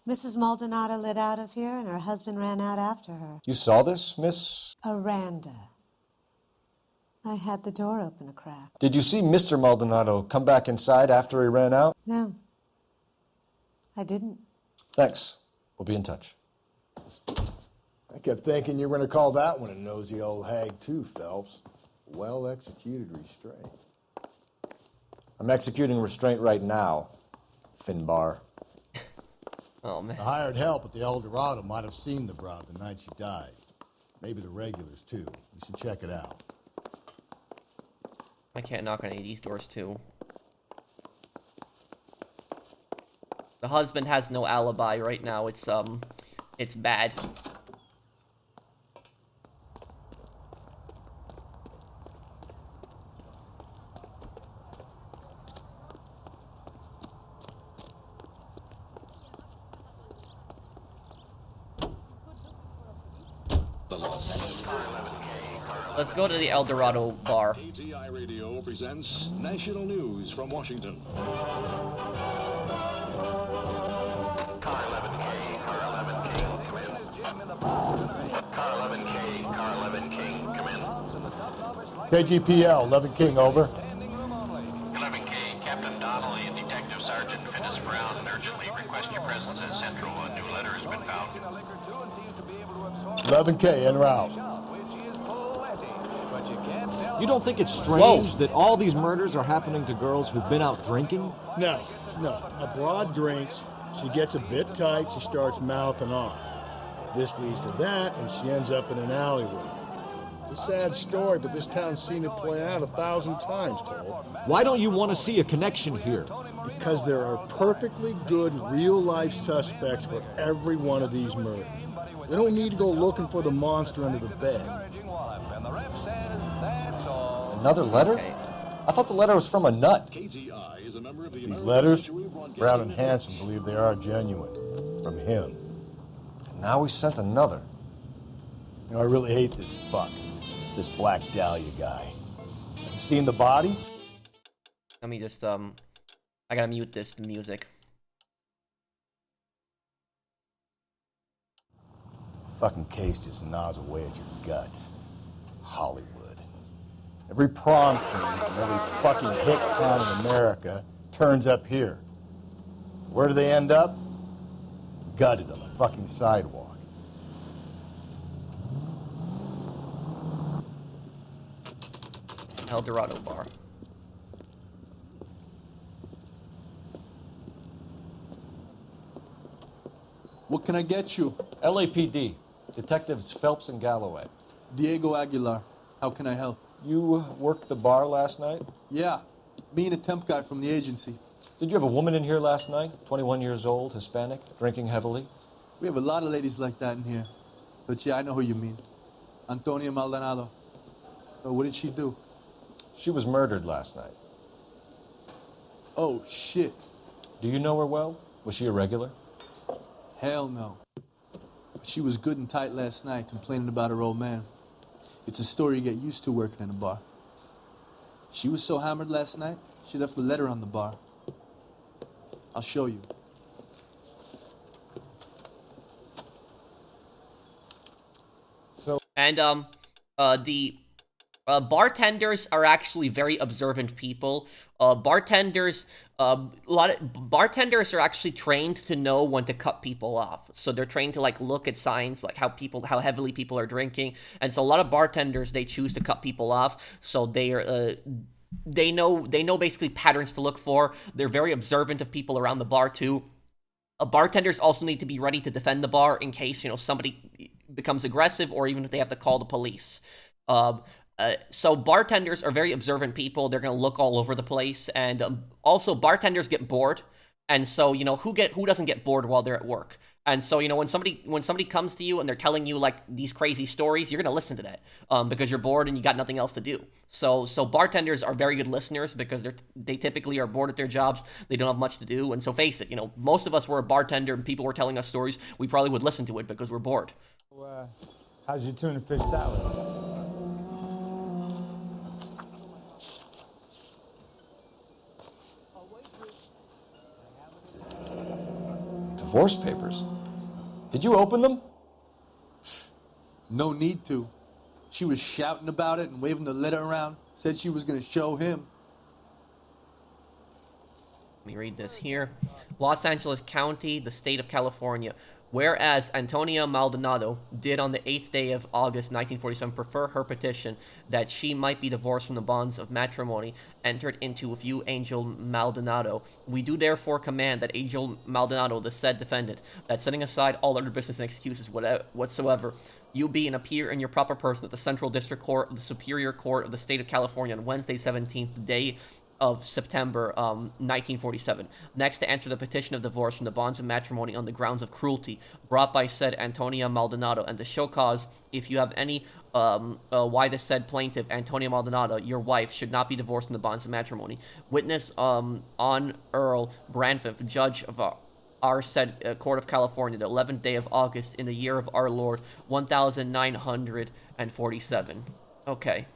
Mrs. Maldonado lit out of here, and her husband ran out after her. You saw this, Miss? Aranda. I had the door open a crack. Did you see Mr. Maldonado come back inside after he ran out? No. I didn't. Thanks. We'll be in touch. I kept thinking you were going to call that one a nosy old hag too, Phelps. Well-executed restraint. I'm executing restraint right now, Finbar. Oh, man. The hired help at the El Dorado might have seen the broad the night she died. Maybe the regulars, too. We should check it out. I can't knock on any of these doors, too. The husband has no alibi right now. It's bad. Let's go to the El Dorado bar. KTI Radio presents national news from Washington. Car 11K, Car 11 King, come in. Car 11K, Car 11 King, come in. KGPL, 11 King, over. 11K, Captain Donnelly and Detective Sergeant Finnis Brown urgently request your presence at Central. A new letter has been found. 11K, en route. You don't think it's strange that all these murders are happening to girls who've been out drinking? No. A broad drinks, she gets a bit tight, she starts mouthing off. This leads to that, and she ends up in an alleyway. It's a sad story, but this town's seen it play out 1,000 times, Cole. Why don't you want to see a connection here? Because there are perfectly good real-life suspects for every one of these murders. We don't need to go looking for the monster under the bed. Another letter? Okay. I thought the letter was from a nut. KTI is a member of the These letters, Brown and Hanson believe they are genuine. From him. And now we sent another. You know, I really hate this fuck. This Black Dahlia guy. Have you seen the body? Let me just, I gotta mute this music. Fucking case just gnaws away at your guts. Hollywood. Every prom queen and every fucking hit town in America turns up here. Where do they end up? Gutted on the fucking sidewalk. El Dorado bar. What can I get you? LAPD. Detectives Phelps and Galloway. Diego Aguilar. How can I help? You worked the bar last night? Yeah, me and a temp guy from the agency. Did you have a woman in here last night? 21 years old, Hispanic, drinking heavily? We have a lot of ladies like that in here. But yeah, I know who you mean. Antonia Maldonado. So what did she do? She was murdered last night. Oh, shit. Do you know her well? Was she a regular? Hell no. She was good and tight last night, complaining about her old man. It's a story you get used to working in a bar. She was so hammered last night, she left a letter on the bar. I'll show you. And the bartenders are actually very observant people. Bartenders are actually trained to know when to cut people off. So they're trained to like look at signs, like how heavily people are drinking. And so a lot of bartenders, they choose to cut people off. So they know basically patterns to look for. They're very observant of people around the bar too. Bartenders also need to be ready to defend the bar in case, somebody becomes aggressive, or even if they have to call the police. So bartenders are very observant people. They're going to look all over the place. And also bartenders get bored. And so, who doesn't get bored while they're at work? And so, when somebody comes to you and they're telling you like these crazy stories, you're going to listen to that because you're bored and you got nothing else to do. So bartenders are very good listeners because they typically are bored at their jobs. They don't have much to do. And so face it, most of us were a bartender and people were telling us stories. We probably would listen to it because we're bored. How's your tuna fish salad? Divorce papers? Did you open them? No need to. She was shouting about it and waving the letter around. Said she was going to show him. Let me read this here. Los Angeles County, the state of California. Whereas Antonia Maldonado did on the 8th day of August 1947 prefer her petition that she might be divorced from the bonds of matrimony entered into with you, Angel Maldonado, we do therefore command that Angel Maldonado, the said defendant, that setting aside all other business and excuses whatsoever, you be and appear in your proper person at the Central District Court of the Superior Court of the State of California on Wednesday, 17th day of September 1947. Next, to answer the petition of divorce from the bonds of matrimony on the grounds of cruelty brought by said Antonia Maldonado, and to show cause, if you have any, why the said plaintiff, Antonia Maldonado, your wife, should not be divorced from the bonds of matrimony. Witness on Earl Branfitt, judge of our said Court of California, the 11th day of August in the year of our Lord, 1947. Okay.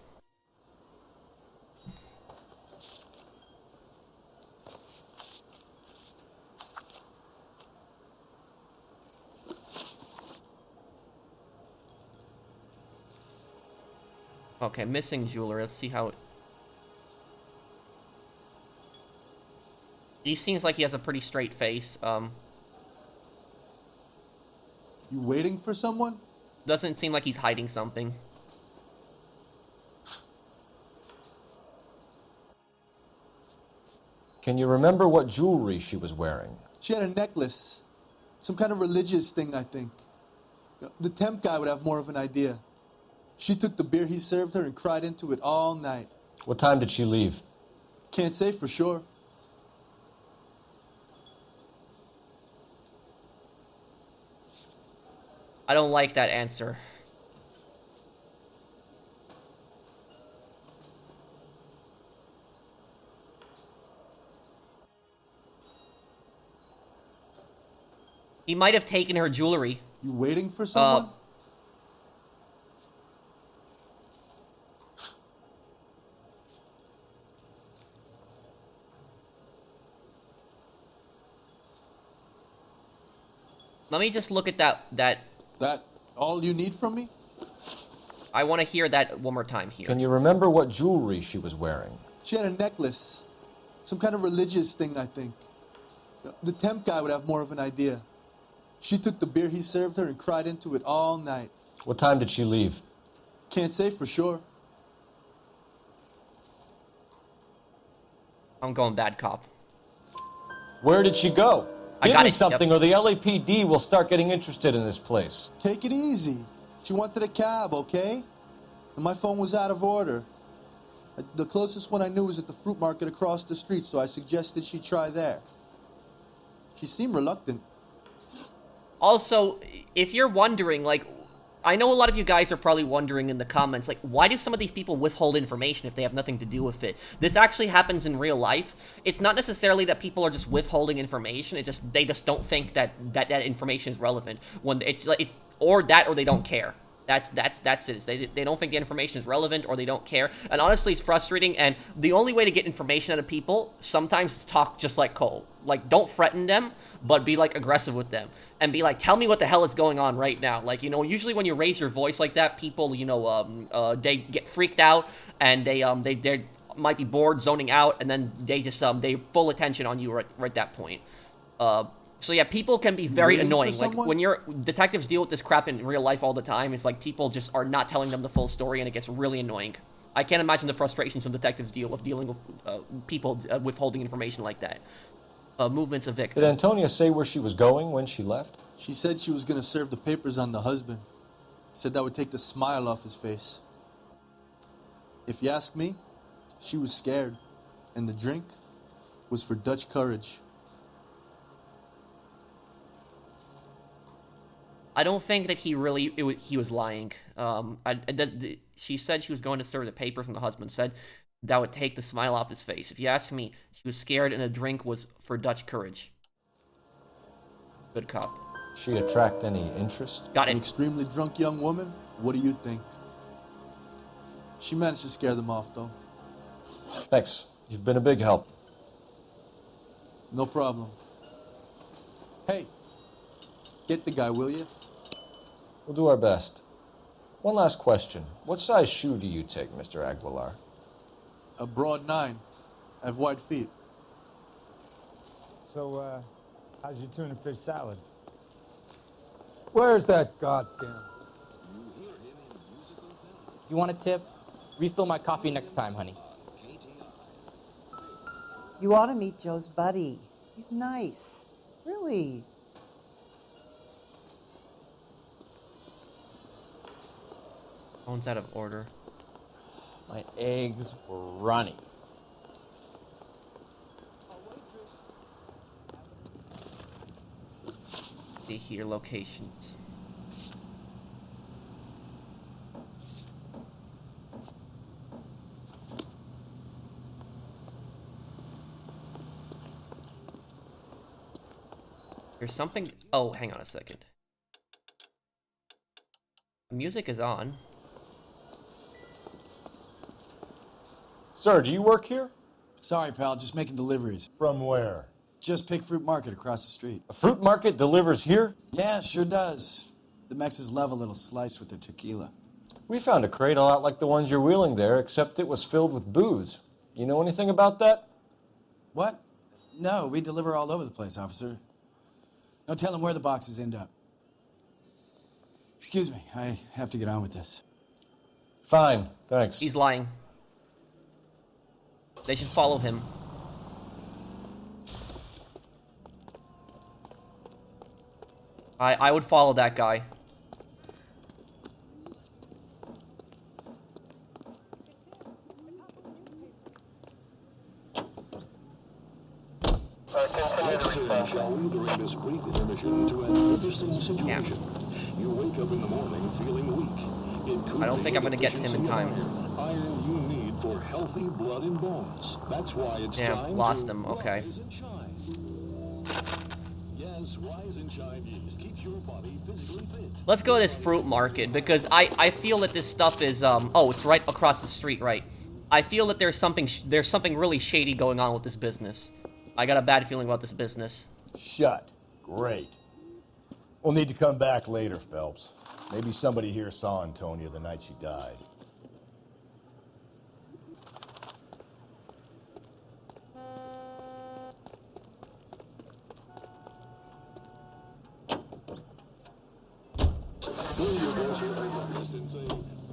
Okay, missing jewelry. Let's see how he seems like he has a pretty straight face. You waiting for someone? Doesn't seem like he's hiding something. Can you remember what jewelry she was wearing? She had a necklace. Some kind of religious thing, I think. The temp guy would have more of an idea. She took the beer he served her and cried into it all night. What time did she leave? Can't say for sure. I don't like that answer. He might have taken her jewelry. You waiting for someone? Let me just look at that. That all you need from me? I want to hear that one more time here. Can you remember what jewelry she was wearing? She had a necklace. Some kind of religious thing, I think. The temp guy would have more of an idea. She took the beer he served her and cried into it all night. What time did she leave? Can't say for sure. I'm going bad cop. Where did she go? Give me something, Yep. or the LAPD will start getting interested in this place. Take it easy. She wanted a cab, okay? And my phone was out of order. The closest one I knew was at the fruit market across the street, so I suggested she try there. She seemed reluctant. Also, if you're wondering, like, I know a lot of you guys are probably wondering in the comments, like, why do some of these people withhold information if they have nothing to do with it? This actually happens in real life. It's not necessarily that people are just withholding information. It's just they just don't think that information is relevant. When it's or they don't care. That's it. They don't think the information is relevant, or they don't care. And honestly, it's frustrating. And the only way to get information out of people sometimes is to talk just like Cole. Like, don't threaten them, but be like aggressive with them and be like, tell me what the hell is going on right now. Like, you know, usually when you raise your voice like that, people, you know, they get freaked out, and they might be bored, zoning out, and then they just they full attention on you right at that point. So yeah, people can be very annoying. Like, when detectives deal with this crap in real life all the time, it's like people just are not telling them the full story, and it gets really annoying. I can't imagine the frustrations some detectives deal with dealing with people withholding information like that. Movements of victim. Did Antonia say where she was going when she left? She said she was going to serve the papers on the husband. Said that would take the smile off his face. If you ask me, she was scared, and the drink was for Dutch courage. I don't think that he was lying. She said she was going to serve the papers, and the husband said that would take the smile off his face. If you ask me, she was scared, and the drink was for Dutch courage. Good cop. She attract any interest? Got it. An extremely drunk young woman? What do you think? She managed to scare them off, though. Thanks. You've been a big help. No problem. Hey, get the guy, will you? We'll do our best. One last question. What size shoe do you take, Mr. Aguilar? A broad 9. I have wide feet. So, how's your tuna fish salad? Where's that goddamn? You want a tip? Refill my coffee next time, honey. You ought to meet Joe's buddy. He's nice. Really. Phone's out of order. My eggs were runny. See here, locations. There's something. Oh, hang on a second. Music is on. Sir, do you work here? Sorry, pal, just making deliveries. From where? Just Pig Fruit Market across the street. A fruit market delivers here? Yeah, sure does. The Mexes love a little slice with their tequila. We found a crate a lot like the ones you're wheeling there, except it was filled with booze. You know anything about that? What? No, we deliver all over the place, officer. No telling where the boxes end up. Excuse me, I have to get on with this. Fine, thanks. He's lying. They should follow him. I would follow that guy. Let's turn, shall we, during this brief intermission to an interesting situation. You wake up in the morning feeling weak. I don't think I'm gonna get to him in time. Iron you need for healthy blood and bones. That's why it's time lost to him. Okay. rise and shine. Yes, rise and shine yeast keeps your body physically fit. Let's go to this fruit market, because I feel that this stuff is oh, it's right across the street, right? I feel that there's something really shady going on with this business. I got a bad feeling about this business. Shut. Great. We'll need to come back later, Phelps. Maybe somebody here saw Antonia the night she died.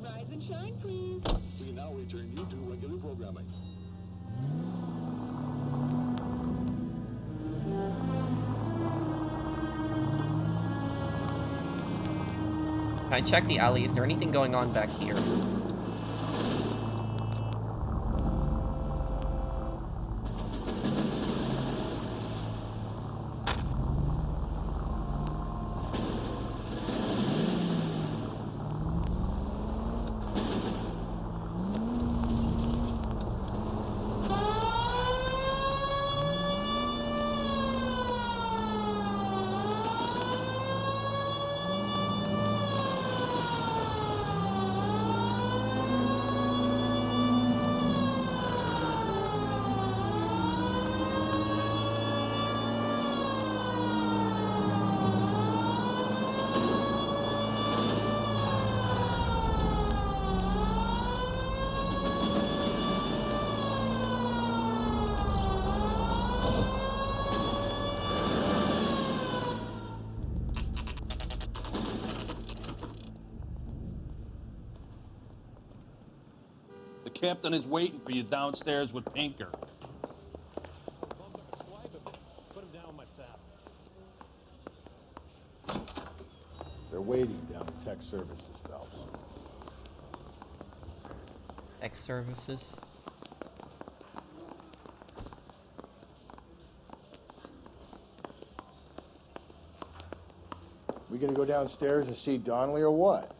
Rise and shine, please. We now return you to regular programming. Can I check the alley? Is there anything going on back here? The captain is waiting for you downstairs with Pinker. Put him down with my saddle. They're waiting down at Tech Services, Phelps. Tech Services. We gonna go downstairs and see Donnelly or what?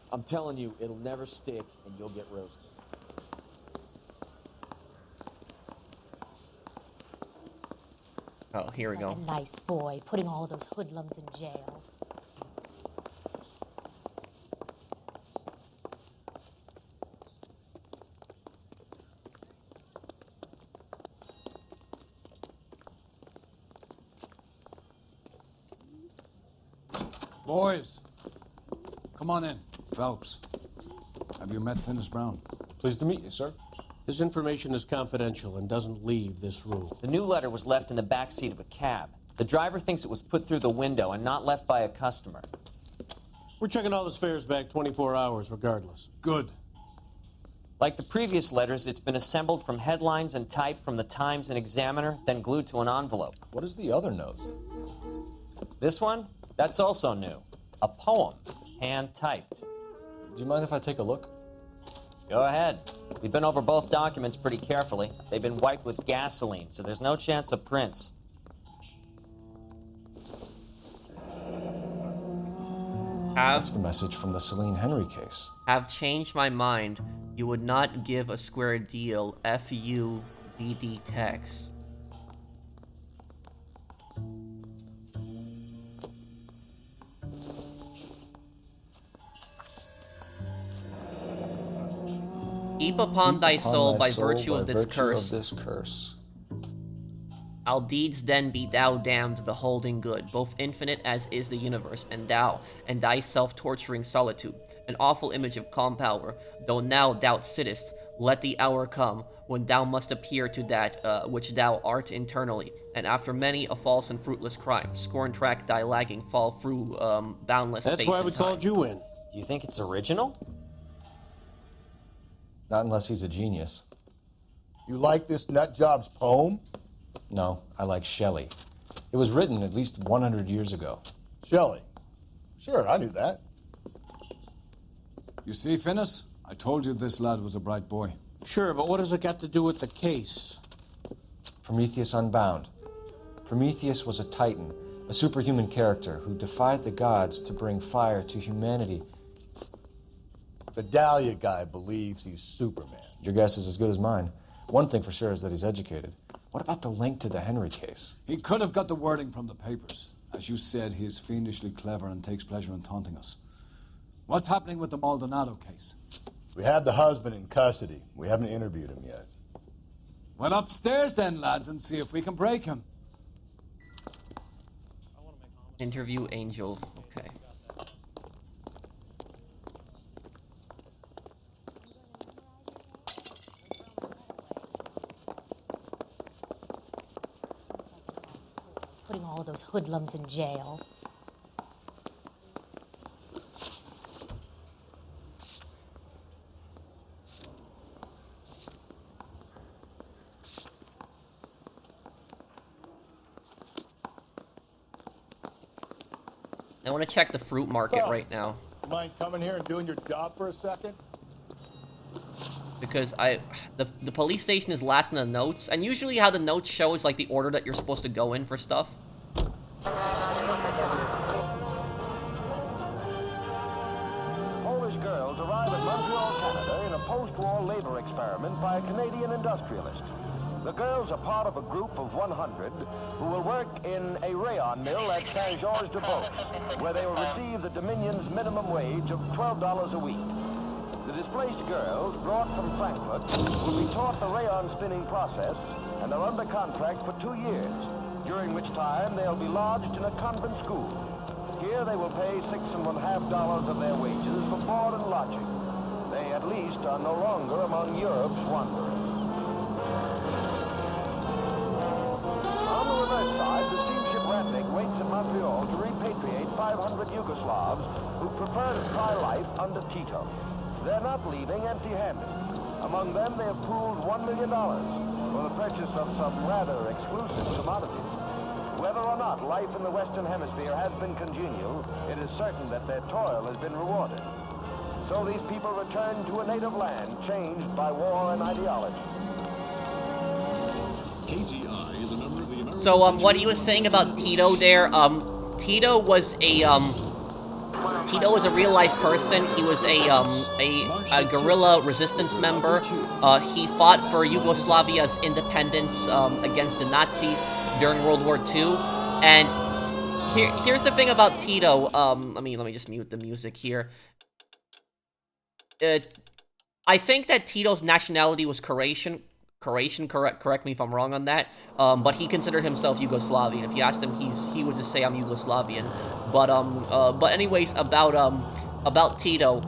I'm telling you, it'll never stick and you'll get roasted. Oh, here we go. A nice boy, putting all those hoodlums in jail. Boys, come on in. Phelps, have you met Finis Brown? Pleased to meet you, sir. His information is confidential and doesn't leave this room. The new letter was left in the back seat of a cab. The driver thinks it was put through the window and not left by a customer. We're checking all his fares back 24 hours regardless. Good. Like the previous letters, it's been assembled from headlines and type from the Times and Examiner, then glued to an envelope. What is the other note? This one? That's also new. A poem, hand-typed. Do you mind if I take a look? Go ahead. We've been over both documents pretty carefully. They've been wiped with gasoline, so there's no chance of prints. That's the message from the Celine Henry case. Have changed my mind. You would not give a square deal. FUBD text. Keep upon thy soul by virtue of this curse. Our deeds then be thou damned, beholding good, both infinite as is the universe, and thou, and thy self-torturing solitude, an awful image of calm power, though now thou sittest, let the hour come, when thou must appear to that which thou art internally, and after many a false and fruitless crime, scorn track thy lagging fall through boundless space. That's why we called you in. Do you think it's original? Not unless he's a genius. You like this nutjob's poem? No, I like Shelley. It was written at least 100 years ago. Shelley? Sure, I knew that. You see, Finis? I told you this lad was a bright boy. Sure, but what has it got to do with the case? Prometheus Unbound. Prometheus was a titan, a superhuman character who defied the gods to bring fire to humanity. The Dahlia guy believes he's Superman. Your guess is as good as mine. One thing for sure is that he's educated. What about the link to the Henry case? He could have got the wording from the papers. As you said, he is fiendishly clever and takes pleasure in taunting us. What's happening with the Maldonado case? We have the husband in custody. We haven't interviewed him yet. Well, upstairs then, lads, and see if we can break him. Interview Angel. Okay. Putting all those hoodlums in jail. I want to check the fruit market right now. You mind coming here and doing your job for a second? Because the police station is last in the notes, and usually how the notes show is like the order that you're supposed to go in for stuff. Polish girls arrive at Montreal, Canada in a post-war labor experiment by a Canadian industrialist. The girls are part of a group of 100 who will work in a rayon mill at Saint-Georges-de-Beauce, where they will receive the Dominion's minimum wage of $12 a week. The displaced girls, brought from Frankfurt, will be taught the rayon spinning process and are under contract for 2 years, during which time they'll be lodged in a convent school. Here they will pay $6.50 of their wages for board and lodging. They at least are no longer among Europe's wanderers. On the reverse side, the steamship Ratnik waits in Montreal to repatriate 500 Yugoslavs who prefer to try life under Tito. they're not leaving empty-handed. Among them, they have pooled $1 million for the purchase of some rather exclusive commodities. Whether or not life in the Western Hemisphere has been congenial, it is certain that their toil has been rewarded. So these people return to a native land changed by war and ideology. KTI is a member of the American So, what he was saying about Tito there, Tito was a real-life person. He was a guerrilla resistance member. He fought for Yugoslavia's independence against the Nazis during World War II. And here's the thing about Tito. Let me just mute the music here. I think that Tito's nationality was Croatian. Correct me if I'm wrong on that. But he considered himself Yugoslavian. If you asked him, he would just say I'm Yugoslavian. But anyways, about Tito,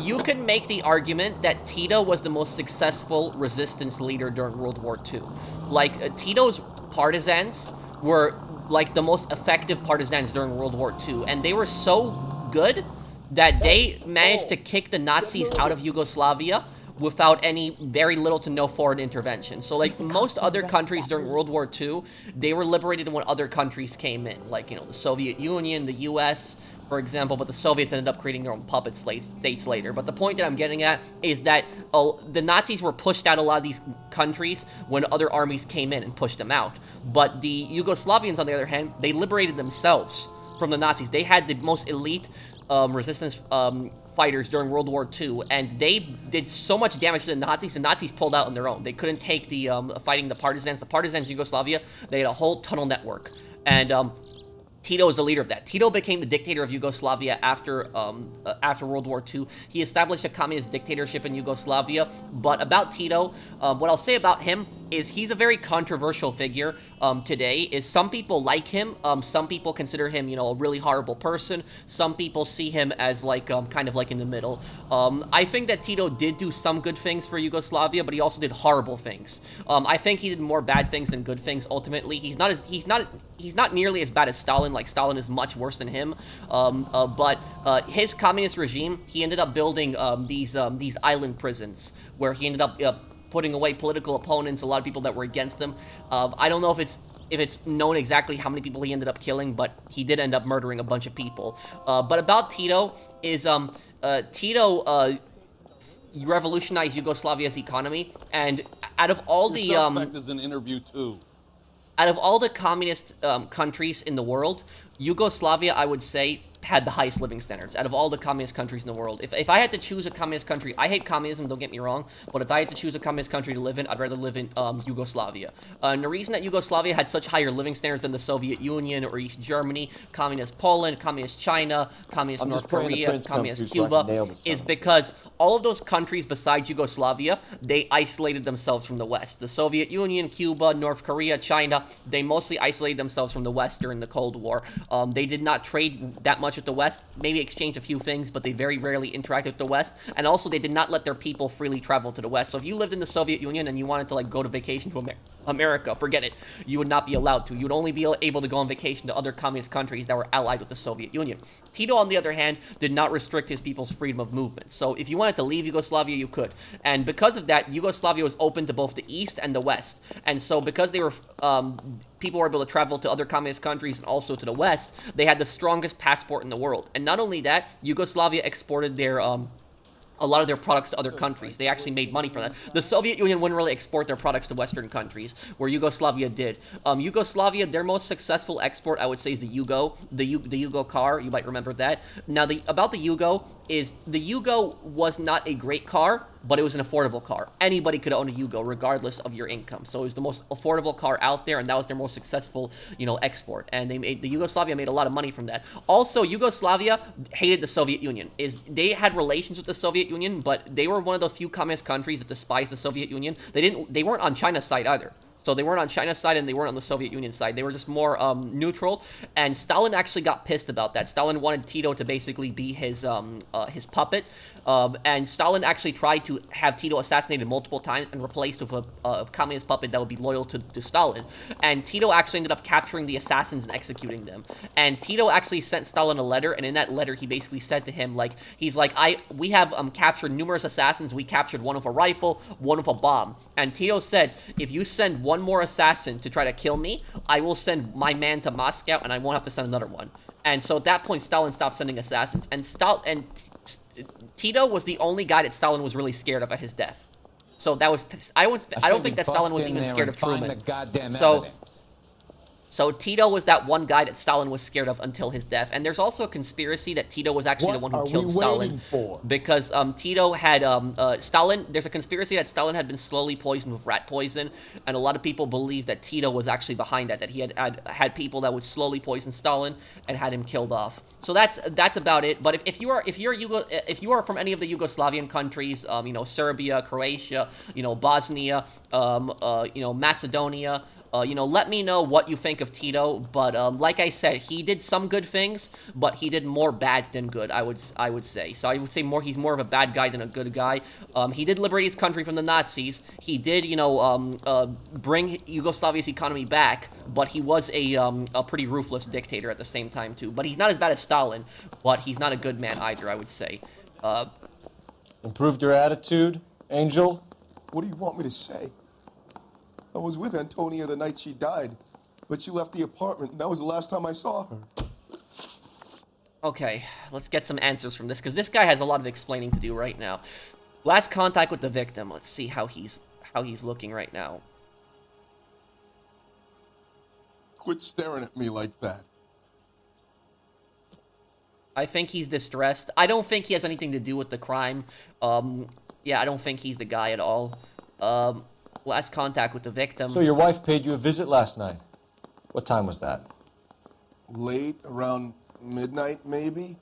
you can make the argument that Tito was the most successful resistance leader during World War II. Like, Tito's partisans were like the most effective partisans during World War II, and they were so good that they managed to kick the Nazis out of Yugoslavia without any very little to no foreign intervention. So, like, most other countries during World War II, they were liberated when other countries came in. Like, you know, the Soviet Union, the US, for example, but the Soviets ended up creating their own puppet states later. But the point that I'm getting at is that the Nazis were pushed out of a lot of these countries when other armies came in and pushed them out. But the Yugoslavians, on the other hand, they liberated themselves from the Nazis. They had the most elite resistance fighters during World War II, and they did so much damage to the Nazis pulled out on their own. They couldn't take the fighting the partisans. The partisans in Yugoslavia, they had a whole tunnel network. And Tito was the leader of that. Tito became the dictator of Yugoslavia after World War II. He established a communist dictatorship in Yugoslavia. But about Tito, what I'll say about him is he's a very controversial figure today. Is some people like him, some people consider him, you know, a really horrible person. Some people see him as like kind of like in the middle. I think that Tito did do some good things for Yugoslavia, but he also did horrible things. I think he did more bad things than good things. Ultimately, he's not nearly as bad as Stalin. Like, Stalin is much worse than him. But his communist regime, he ended up building these island prisons where he ended up putting away political opponents, a lot of people that were against him. I don't know if it's known exactly how many people he ended up killing, but he did end up murdering a bunch of people. But about Tito is Tito revolutionized Yugoslavia's economy, and out of all the suspect is in interview 2. Out of all the communist countries in the world, Yugoslavia, I would say, had the highest living standards out of all the communist countries in the world. If I had to choose a communist country, I hate communism, don't get me wrong, but if I had to choose a communist country to live in, I'd rather live in Yugoslavia. And the reason that Yugoslavia had such higher living standards than the Soviet Union or East Germany, communist Poland, communist China, communist North Korea, communist Cuba, is because all of those countries besides Yugoslavia, they isolated themselves from the West. The Soviet Union, Cuba, North Korea, China, they mostly isolated themselves from the West during the Cold War. They did not trade that much with the West, maybe exchanged a few things, but they very rarely interacted with the West. And also, they did not let their people freely travel to the West. So if you lived in the Soviet Union and you wanted to, like, go to vacation to America, forget it. You would not be allowed to. You would only be able to go on vacation to other communist countries that were allied with the Soviet Union. Tito, on the other hand, did not restrict his people's freedom of movement. So if you wanted to leave Yugoslavia, you could. And because of that, Yugoslavia was open to both the East and the West. And so because they were people were able to travel to other communist countries and also to the West, they had the strongest passport in the world. And not only that, Yugoslavia exported their a lot of their products to other countries. They actually made money from that. The Soviet Union wouldn't really export their products to Western countries, where Yugoslavia did. Yugoslavia, their most successful export, I would say, is the Yugo car. You might remember that. Now, about the Yugo is the Yugo was not a great car, but it was an affordable car. Anybody could own a Yugo, regardless of your income. So it was the most affordable car out there, and that was their most successful, export. And the Yugoslavia made a lot of money from that. Also, Yugoslavia hated the Soviet Union. They had relations with the Soviet Union, but they were one of the few communist countries that despised the Soviet Union. They weren't on China's side either. So they weren't on China's side and they weren't on the Soviet Union side. They were just more neutral. And Stalin actually got pissed about that. Stalin wanted Tito to basically be his puppet. And Stalin actually tried to have Tito assassinated multiple times and replaced with a communist puppet that would be loyal to Stalin. And Tito actually ended up capturing the assassins and executing them. And Tito actually sent Stalin a letter, and in that letter he basically said to him, like, we have captured numerous assassins. We captured one with a rifle, one with a bomb. And Tito said, if you send one more assassin to try to kill me, I will send my man to Moscow and I won't have to send another one. And so at that point, Stalin stopped sending assassins. And Tito was the only guy that Stalin was really scared of at his death. So that was, I don't think that Stalin was even scared of Truman. So Tito was that one guy that Stalin was scared of until his death. And there's also a conspiracy that Tito was actually the one who killed Stalin. Because Tito had, there's a conspiracy that Stalin had been slowly poisoned with rat poison. And a lot of people believe that Tito was actually behind that he had people that would slowly poison Stalin and had him killed off. So that's about it. But if you are from any of the Yugoslavian countries, Serbia, Croatia, Bosnia, Macedonia, let me know what you think of Tito. But like I said, he did some good things, but he did more bad than good, I would say. So I would say he's more of a bad guy than a good guy. He did liberate his country from the Nazis. He did, bring Yugoslavia's economy back, but he was a pretty ruthless dictator at the same time too. But he's not as bad as Stalin, but he's not a good man either, I would say. Improved your attitude, Angel? What do you want me to say? I was with Antonia the night she died, but she left the apartment, and that was the last time I saw her. Okay, let's get some answers from this, because this guy has a lot of explaining to do right now. Last contact with the victim. Let's see how he's looking right now. Quit staring at me like that. I think he's distressed. I don't think he has anything to do with the crime. Yeah, I don't think he's the guy at all. Last contact with the victim. So your wife paid you a visit last night. What time was that? Late, around midnight, maybe.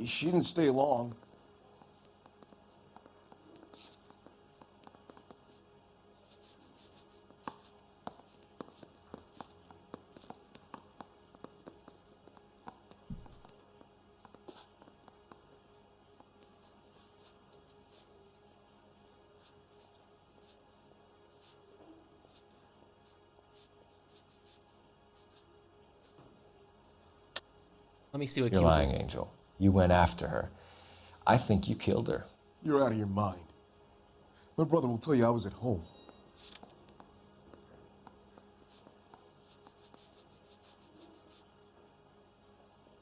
She didn't stay long. Let me see what You're lying, Angel. You went after her. I think you killed her. You're out of your mind. My brother will tell you I was at home.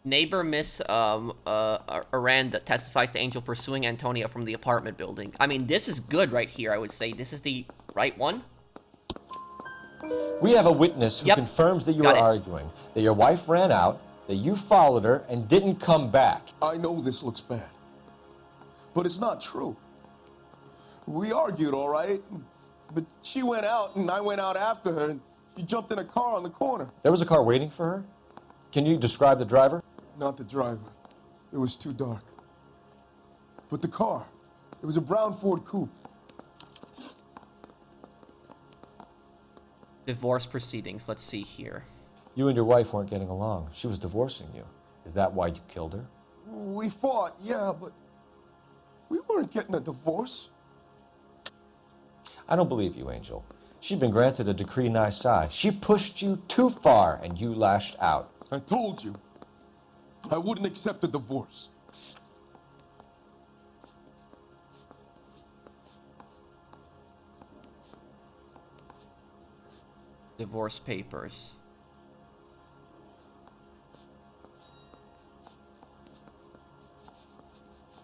Neighbor Miss Aranda testifies to Angel pursuing Antonia from the apartment building. I mean, this is good right here, I would say. This is the right one. We have a witness who confirms that you were arguing, that your wife ran out, that you followed her and didn't come back. I know this looks bad, but it's not true. We argued, all right, but she went out and I went out after her and she jumped in a car on the corner. There was a car waiting for her? Can you describe the driver? Not the driver. It was too dark. But the car, it was a brown Ford Coupe. Divorce proceedings. Let's see here. You and your wife weren't getting along. She was divorcing you. Is that why you killed her? We fought, yeah, but we weren't getting a divorce. I don't believe you, Angel. She'd been granted a decree nisi. She pushed you too far and you lashed out. I told you, I wouldn't accept a divorce. Divorce papers.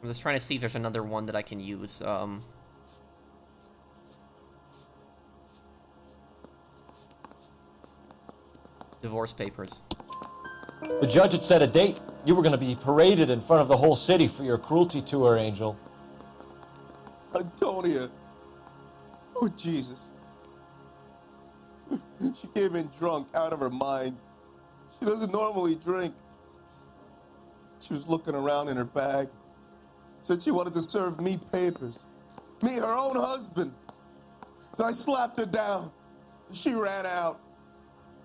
I'm just trying to see if there's another one that I can use. Divorce papers. The judge had set a date. You were going to be paraded in front of the whole city for your cruelty to her, Angel. Antonia. Oh, Jesus. She came in drunk, out of her mind. She doesn't normally drink. She was looking around in her bag. Said she wanted to serve me papers. Me, her own husband. So I slapped her down. She ran out.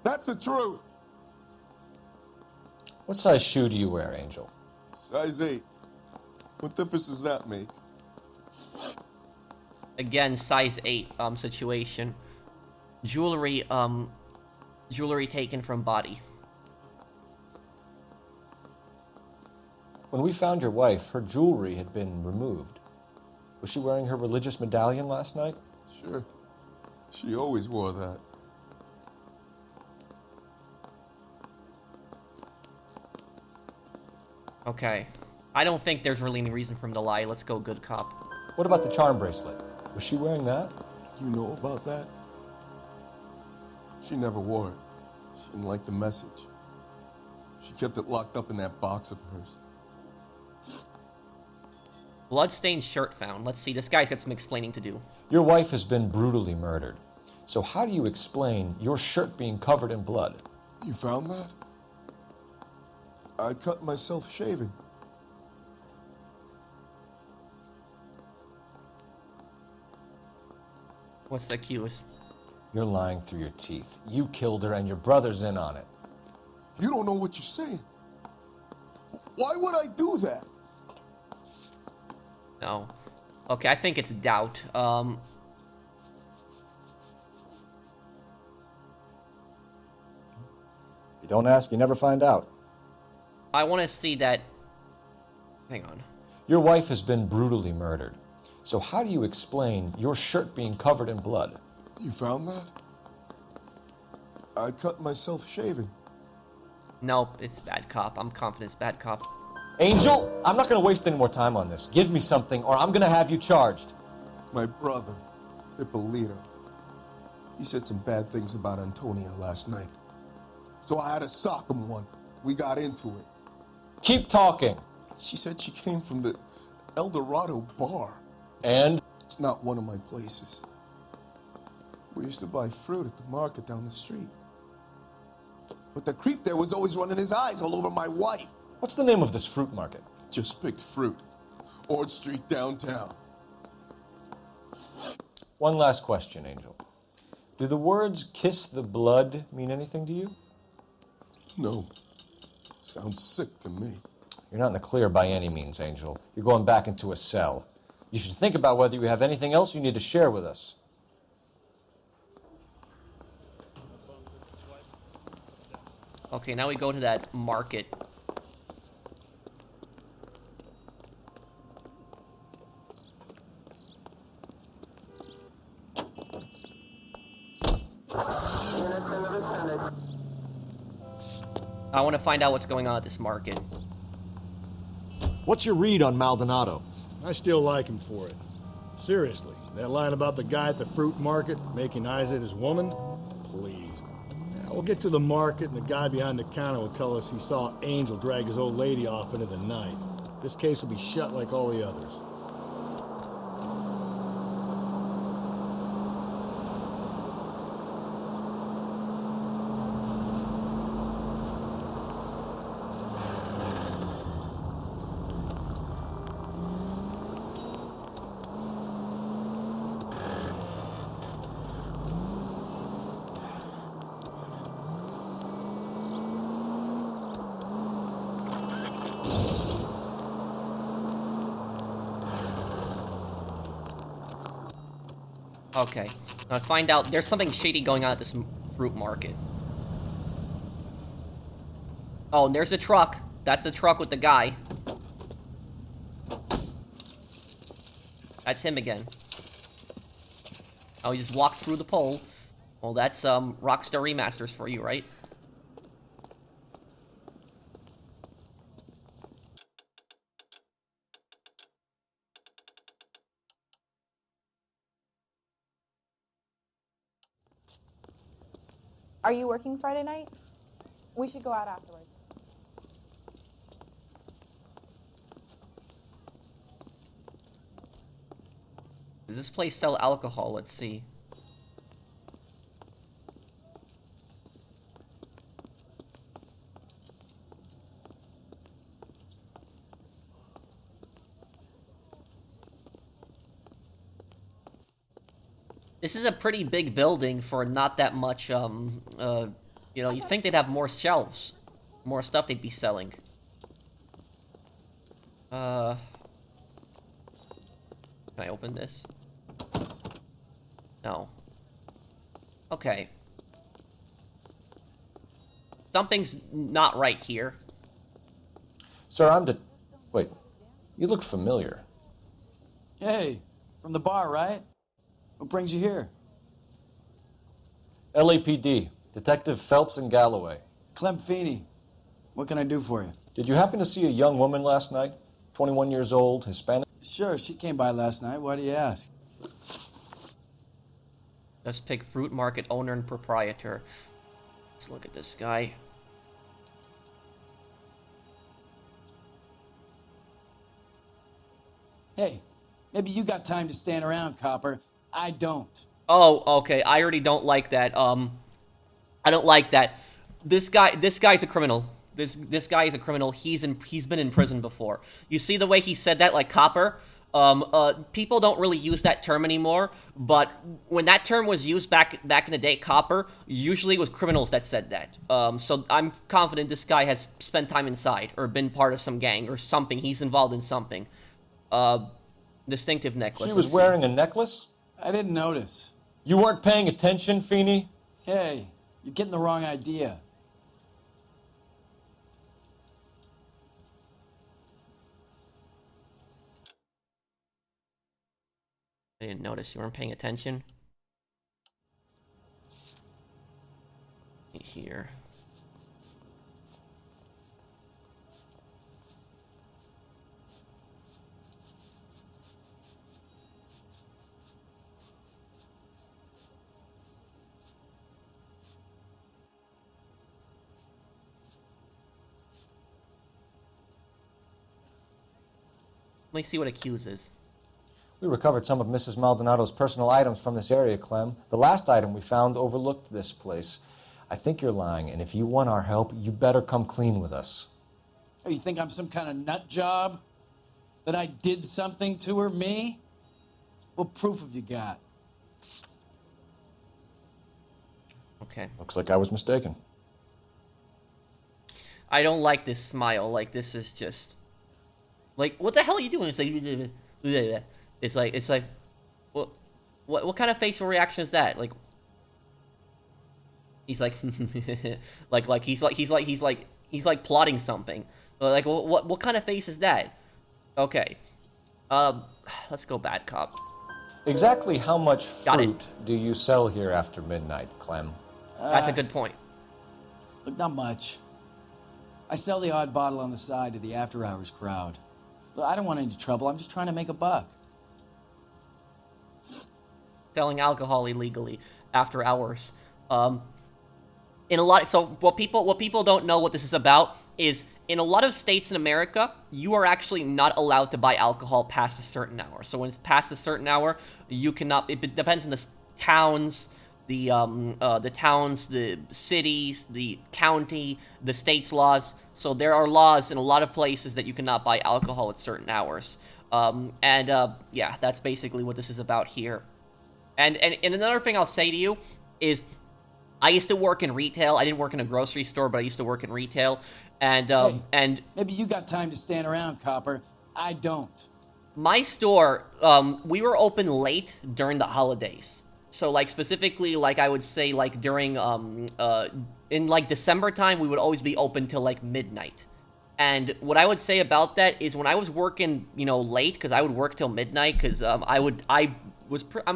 That's the truth. What size shoe do you wear, Angel? Size 8. What difference does that make? Again, size 8 situation. Jewelry taken from body. When we found your wife, her jewelry had been removed. Was she wearing her religious medallion last night? Sure. She always wore that. Okay. I don't think there's really any reason for him to lie. Let's go good cop. What about the charm bracelet? Was she wearing that? You know about that? She never wore it. She didn't like the message. She kept it locked up in that box of hers. Bloodstained shirt found. Let's see, this guy's got some explaining to do. Your wife has been brutally murdered. So how do you explain your shirt being covered in blood? You found that? I cut myself shaving. What's the accuse? You're lying through your teeth. You killed her and your brother's in on it. You don't know what you're saying. Why would I do that? No. Okay, I think it's doubt. You don't ask, you never find out. I want to see that... Hang on. Your wife has been brutally murdered. So how do you explain your shirt being covered in blood? You found that? I cut myself shaving. Nope, it's bad cop. I'm confident it's bad cop. Angel, I'm not going to waste any more time on this. Give me something or I'm going to have you charged. My brother, Ippolito. He said some bad things about Antonia last night. So I had to sock him one. We got into it. Keep talking. She said she came from the El Dorado bar. And? It's not one of my places. We used to buy fruit at the market down the street. But the creep there was always running his eyes all over my wife. What's the name of this fruit market? Just picked fruit. Ord Street downtown. One last question, Angel. Do the words kiss the blood mean anything to you? No. Sounds sick to me. You're not in the clear by any means, Angel. You're going back into a cell. You should think about whether you have anything else you need to share with us. Okay, now we go to that market. I want to find out what's going on at this market. What's your read on Maldonado? I still like him for it. Seriously, that line about the guy at the fruit market making eyes at his woman? Please. Now, we'll get to the market and the guy behind the counter will tell us he saw Angel drag his old lady off into the night. This case will be shut like all the others. Okay. Now find out there's something shady going on at this fruit market. Oh, and there's a truck. That's the truck with the guy. That's him again. Oh, he just walked through the pole. Well, that's Rockstar remasters for you, right? Are you working Friday night? We should go out afterwards. Does this place sell alcohol? Let's see. This is a pretty big building for not that much, you know, you'd think they'd have more shelves. More stuff they'd be selling. Can I open this? No. Okay. Something's not right here. Sir, Wait, you look familiar. Hey, from the bar, right? What brings you here? LAPD, Detective Phelps and Galloway. Clem Feeney. What can I do for you? Did you happen to see a young woman last night? 21 years old, Hispanic? Sure, she came by last night. Why do you ask? Let's pick fruit market owner and proprietor. Let's look at this guy. Hey, maybe you got time to stand around, copper. I don't. Oh, okay. I already don't like that. I don't like that. This guy's a criminal. This guy is a criminal. He's been in prison before. You see the way he said that, like copper? People don't really use that term anymore, but when that term was used back in the day, copper, usually it was criminals that said that. So I'm confident this guy has spent time inside or been part of some gang or something. He's involved in something. Distinctive necklace. She was wearing a necklace? I didn't notice. You weren't paying attention, Feeney? Hey, you're getting the wrong idea. I didn't notice you weren't paying attention. Here. Let me see what accuses. We recovered some of Mrs. Maldonado's personal items from this area, Clem. The last item we found overlooked this place. I think you're lying, and if you want our help, you better come clean with us. Oh, you think I'm some kind of nut job? That I did something to her, me? What proof have you got? Okay. Looks like I was mistaken. I don't like this smile. Like, this is just... Like, what the hell are you doing? It's like, what kind of facial reaction is that? Like, he's like, he's like plotting something. Like, what kind of face is that? Okay, let's go bad cop. Exactly how much fruit do you sell here after midnight, Clem? That's a good point. Look, not much. I sell the odd bottle on the side to the after-hours crowd. Look, I don't want any trouble. I'm just trying to make a buck. Selling alcohol illegally after hours. In a lot, so what people don't know what this is about is in a lot of states in America, you are actually not allowed to buy alcohol past a certain hour. So when it's past a certain hour, you cannot. It depends on the towns, the cities, the county, the state's laws. So there are laws in a lot of places that you cannot buy alcohol at certain hours. Yeah, that's basically what this is about here. And another thing I'll say to you is, I used to work in retail. I didn't work in a grocery store, but I used to work in retail. And maybe you got time to stand around, copper. I don't. My store, we were open late during the holidays. So, like, specifically, like, I would say, like, during, in, like, December time, we would always be open till, like, midnight. And what I would say about that is when I was working, you know, late, because I would work till midnight, because I'm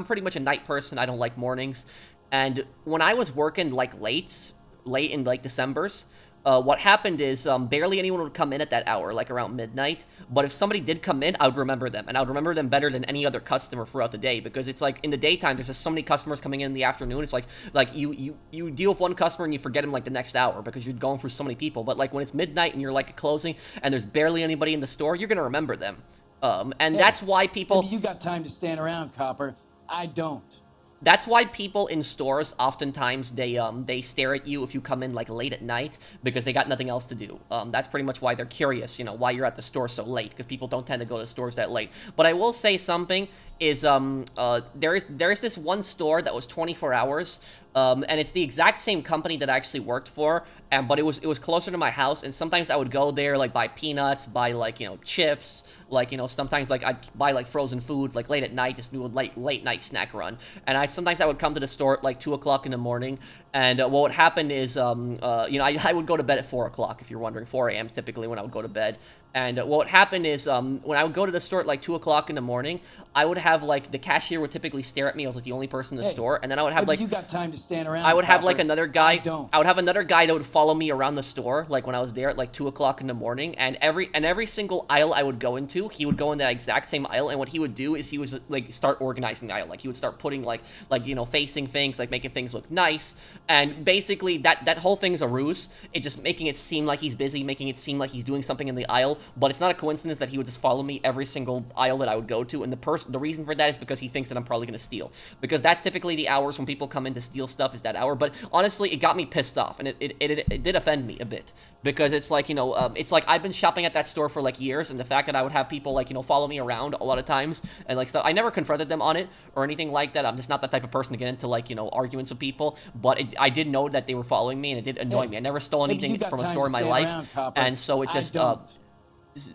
pretty much a night person. I don't like mornings. And when I was working, like, late in, like, Decembers, what happened is barely anyone would come in at that hour, like around midnight. But if somebody did come in, I would remember them. And I would remember them better than any other customer throughout the day. Because it's like, in the daytime, there's just so many customers coming in the afternoon. It's like you deal with one customer and you forget him, like, the next hour. Because you're going through so many people. But, like, when it's midnight and you're, like, closing and there's barely anybody in the store, you're going to remember them. And that's why people... Maybe you got time to stand around, copper. I don't. That's why people in stores, oftentimes, they stare at you if you come in, like, late at night, because they got nothing else to do. That's pretty much why they're curious, you know, why you're at the store so late, because people don't tend to go to stores that late. But I will say something, is there's this one store that was 24 hours, and it's the exact same company that I actually worked for, but it was closer to my house, and sometimes I would go there, like, buy peanuts, buy, like, you know, chips, like, you know, sometimes, like, I'd buy, like, frozen food, like, late at night, just do a late night snack run, and sometimes I would come to the store at, like, 2 o'clock in the morning, and what would happen is, you know, I would go to bed at 4 o'clock, if you're wondering, 4 a.m. typically when I would go to bed. And what would happen is, when I would go to the store at like 2 o'clock in the morning, I would have like the cashier would typically stare at me. I was like the only person in the store, and then I would have like you got time to stand around. I would have like Copper. another guy. Don't. I would have another guy that would follow me around the store, like when I was there at like 2 o'clock in the morning. And every single aisle I would go into, he would go in that exact same aisle. And what he would do is he was like start organizing the aisle. Like he would start putting like you know, facing things, like making things look nice. And basically that whole thing is a ruse. It's just making it seem like he's busy, making it seem like he's doing something in the aisle. But it's not a coincidence that he would just follow me every single aisle that I would go to, and the reason for that is because he thinks that I'm probably gonna steal, because that's typically the hours when people come in to steal stuff, is that hour. But honestly, it got me pissed off, and it did offend me a bit, because it's like, you know, it's like I've been shopping at that store for like years, and the fact that I would have people like, you know, follow me around a lot of times and like stuff, I never confronted them on it or anything like that. I'm just not that type of person to get into like, you know, arguments with people, but I did know that they were following me, and it did annoy me. I never stole anything from a store in my life, and so it's just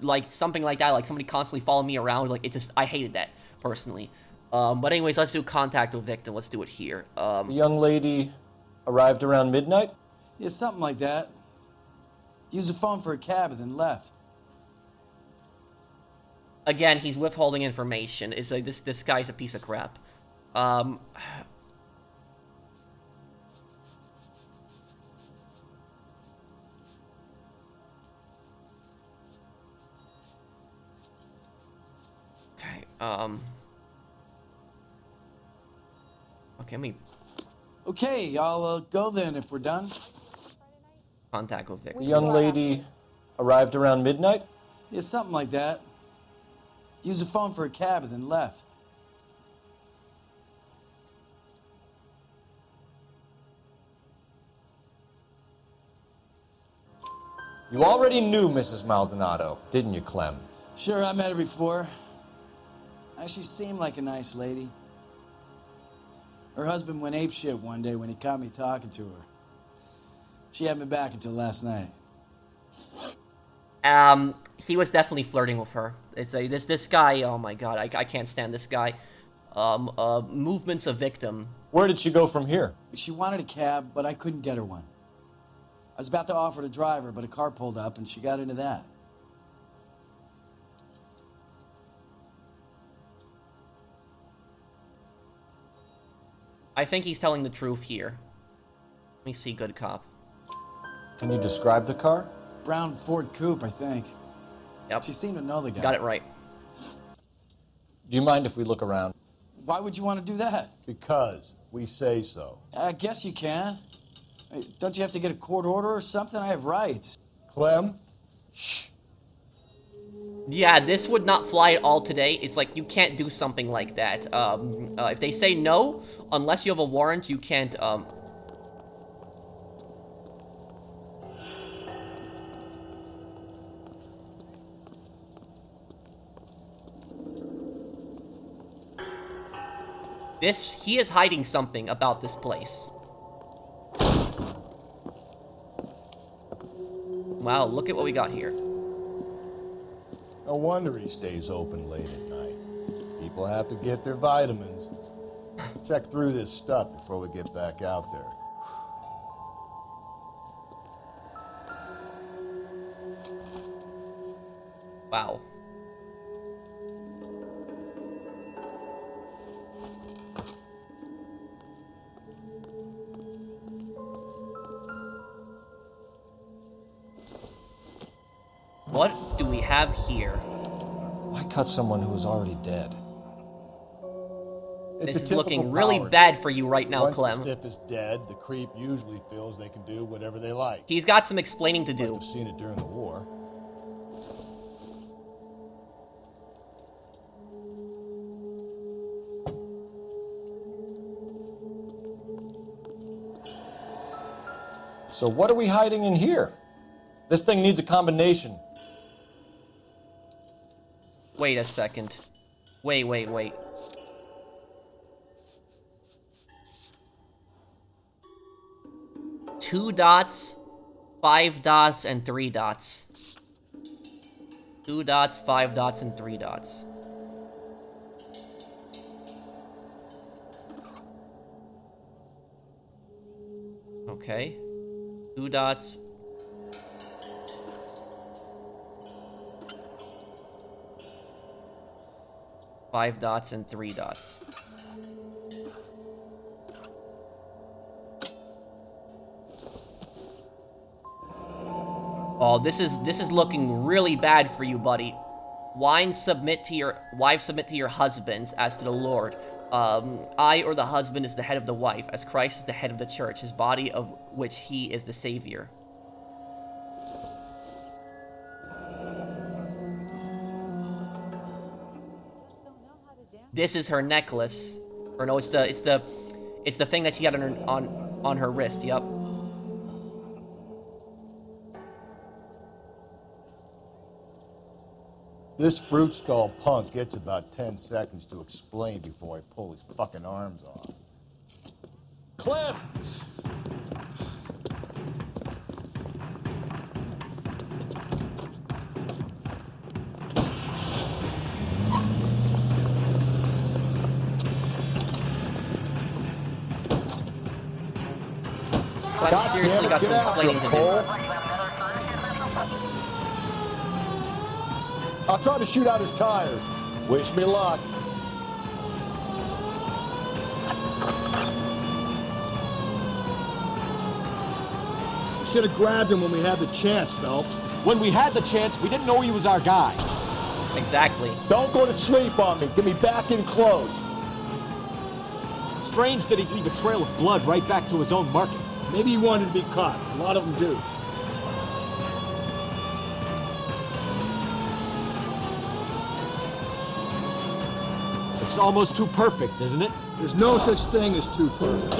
like something like that, like somebody constantly following me around, like it just, I hated that personally. But anyways, let's do contact with victim. Let's do it here. The young lady arrived around midnight? Yeah, something like that. Used the phone for a cab and then left. Again, he's withholding information. It's like this guy's a piece of crap. Okay, let me... Okay, I'll go then if we're done. Contact with victim. The young lady arrived around midnight? Yeah, something like that. Used the phone for a cab and then left. You already knew Mrs. Maldonado, didn't you, Clem? Sure, I met her before. She seemed like a nice lady. Her husband went apeshit one day when he caught me talking to her. She hadn't been back until last night. He was definitely flirting with her. It's a this guy. Oh my god, I can't stand this guy. Movements of victim. Where did she go from here? She wanted a cab, but I couldn't get her one. I was about to offer to drive her, but a car pulled up and she got into that. I think he's telling the truth here. Let me see, good cop. Can you describe the car? Brown Ford Coupe, I think. Yep. She seemed to know the guy. Got it right. Do you mind if we look around? Why would you want to do that? Because we say so. I guess you can. Hey, don't you have to get a court order or something? I have rights. Clem? Shh. Yeah, this would not fly at all today. It's like, you can't do something like that. If they say no, unless you have a warrant, you can't, he is hiding something about this place. Wow, look at what we got here. No wonder he stays open late at night. People have to get their vitamins. Check through this stuff before we get back out there. Wow. What do we have here? Why cut someone who was already dead? This is looking really bad for you right now, Clem. Once the stiff is dead, the creep usually feels they can do whatever they like. He's got some explaining to do. Must have seen it during the war. So what are we hiding in here? This thing needs a combination. Wait a second. Wait. 2 dots, 5 dots, and 3 dots. 2 dots, 5 dots, and 3 dots. Okay. 2 dots. Five dots and 3 dots. Oh, this is looking really bad for you, buddy. Wives submit to your husbands as to the Lord. I or the husband is the head of the wife, as Christ is the head of the church, his body of which he is the Savior. This is her necklace, or no? It's the thing that she had on her wrist. Yep. This fruit skull punk gets about 10 seconds to explain before I pull his fucking arms off. Clem! Clem seriously got some explaining to do. I'll try to shoot out his tires. Wish me luck. We should have grabbed him when we had the chance, Phelps. When we had the chance, we didn't know he was our guy. Exactly. Don't go to sleep on me. Get me back in close. Strange that he'd leave a trail of blood right back to his own market. Maybe he wanted to be caught. A lot of them do. It's almost too perfect, isn't it? There's no such thing as too perfect.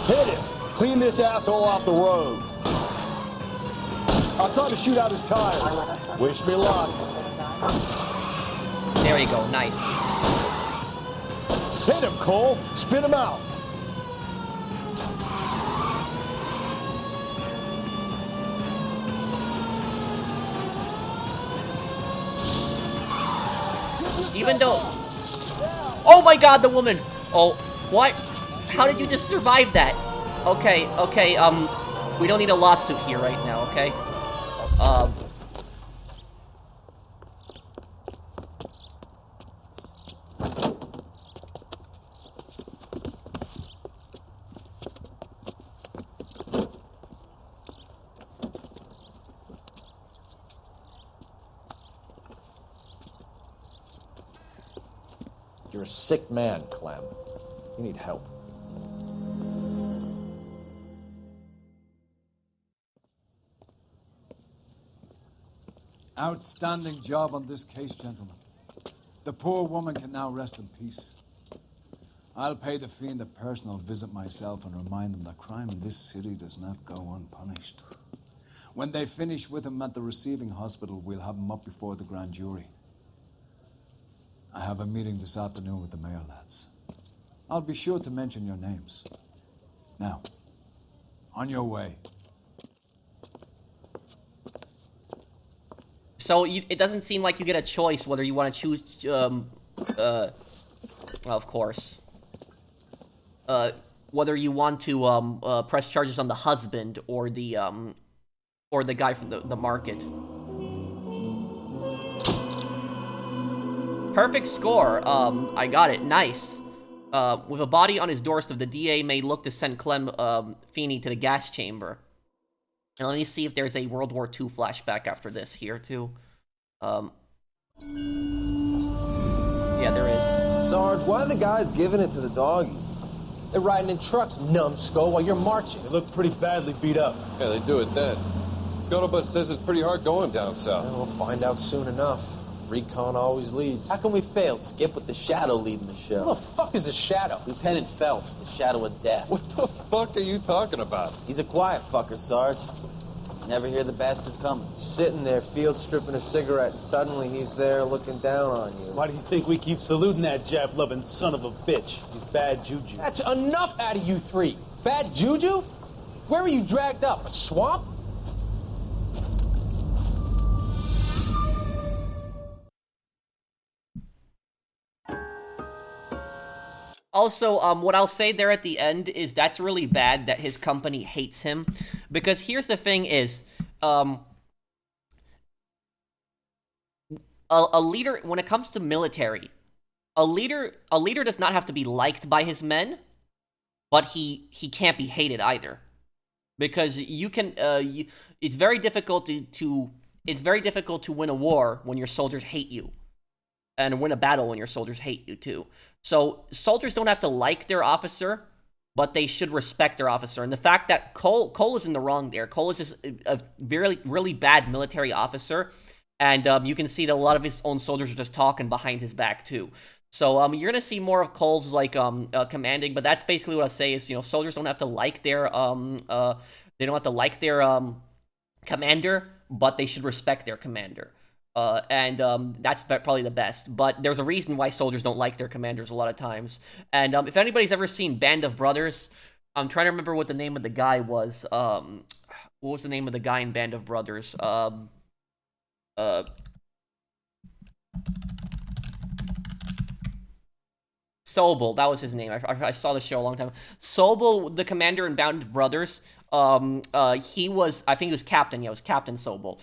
Hit him! Clean this asshole off the road. I'll try to shoot out his tires. Wish me luck. There you go, nice. Hit him, Cole. Spit him out. Even though... Oh my god, the woman! Oh, what? How did you just survive that? Okay, we don't need a lawsuit here right now, okay? You're a sick man, Clem. You need help. Outstanding job on this case, gentlemen. The poor woman can now rest in peace. I'll pay the fiend a personal visit myself and remind him that crime in this city does not go unpunished. When they finish with him at the receiving hospital, we'll have him up before the grand jury. I have a meeting this afternoon with the mayor lads. I'll be sure to mention your names. Now, on your way. So it doesn't seem like you get a choice whether you want to choose, well, of course. Whether you want to press charges on the husband or the guy from the market. Perfect score. I got it. Nice. With a body on his doorstep, the DA may look to send Clem Feeney to the gas chamber. And let me see if there's a World War II flashback after this here, too. Yeah, there is. Sarge, why are the guys giving it to the doggies? They're riding in trucks, numbskull, while you're marching. They look pretty badly beat up. Yeah, they do it then. Scuttlebutt says it's pretty hard going down south. We'll find out soon enough. Recon always leads. How can we fail? Skip with the Shadow leading the show. Who the fuck is the Shadow? Lieutenant Phelps, the Shadow of Death. What the fuck are you talking about? He's a quiet fucker, Sarge. Never hear the bastard coming. Sitting there, field stripping a cigarette, and suddenly he's there looking down on you. Why do you think we keep saluting that Jap-loving son of a bitch? He's bad juju. That's enough out of you three. Bad juju? Where were you dragged up? A swamp? Also, what I'll say there at the end is that's really bad that his company hates him, because here's the thing is, a leader, when it comes to military, a leader does not have to be liked by his men, but he can't be hated either, because you can, it's very difficult to win a war when your soldiers hate you, and win a battle when your soldiers hate you too. So soldiers don't have to like their officer, but they should respect their officer. And the fact that Cole is in the wrong there. Cole is just a really bad military officer, and you can see that a lot of his own soldiers are just talking behind his back too. So you're gonna see more of Cole's like commanding, but that's basically what I say is, you know, soldiers don't have to like their commander, but they should respect their commander. That's probably the best, but there's a reason why soldiers don't like their commanders a lot of times. And if anybody's ever seen Band of Brothers, I'm trying to remember what the name of the guy was. What was the name of the guy in Band of Brothers? Sobel, that was his name. I saw the show a long time. Sobel, the commander in Band of Brothers, he was, I think he was captain. Yeah, it was Captain Sobel.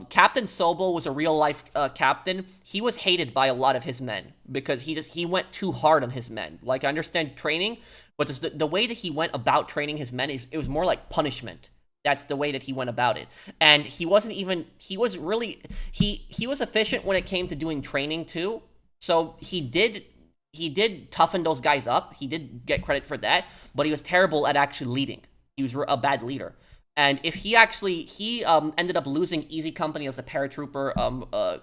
Captain Sobel was a real-life captain. He was hated by a lot of his men because he went too hard on his men. Like, I understand training, but just the way that he went about training his men, it was more like punishment. That's the way that he went about it. And he was efficient when it came to doing training too. So he did toughen those guys up. He did get credit for that, but he was terrible at actually leading. He was a bad leader. And if he ended up losing Easy Company as a paratrooper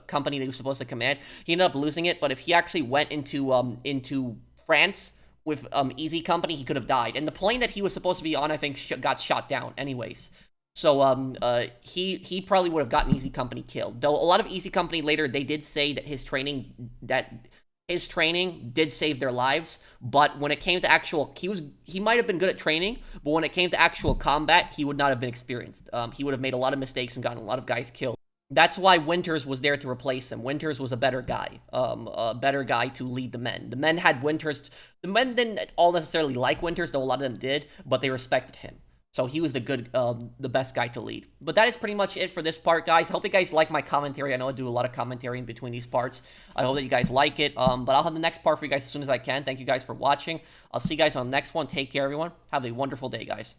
company that he was supposed to command. He ended up losing it, but if he actually went into France with Easy Company, he could have died. And the plane that he was supposed to be on, I think, got shot down anyways. So he probably would have gotten Easy Company killed. Though a lot of Easy Company later, they did say that his training did save their lives, but when it came to actual, he might have been good at training, but when it came to actual combat, he would not have been experienced. He would have made a lot of mistakes and gotten a lot of guys killed. That's why Winters was there to replace him. Winters was a better guy to lead the men. The men had Winters. The men didn't all necessarily like Winters, though a lot of them did, but they respected him. So he was the best guy to lead. But that is pretty much it for this part, guys. I hope you guys like my commentary. I know I do a lot of commentary in between these parts. I hope that you guys like it. But I'll have the next part for you guys as soon as I can. Thank you guys for watching. I'll see you guys on the next one. Take care, everyone. Have a wonderful day, guys.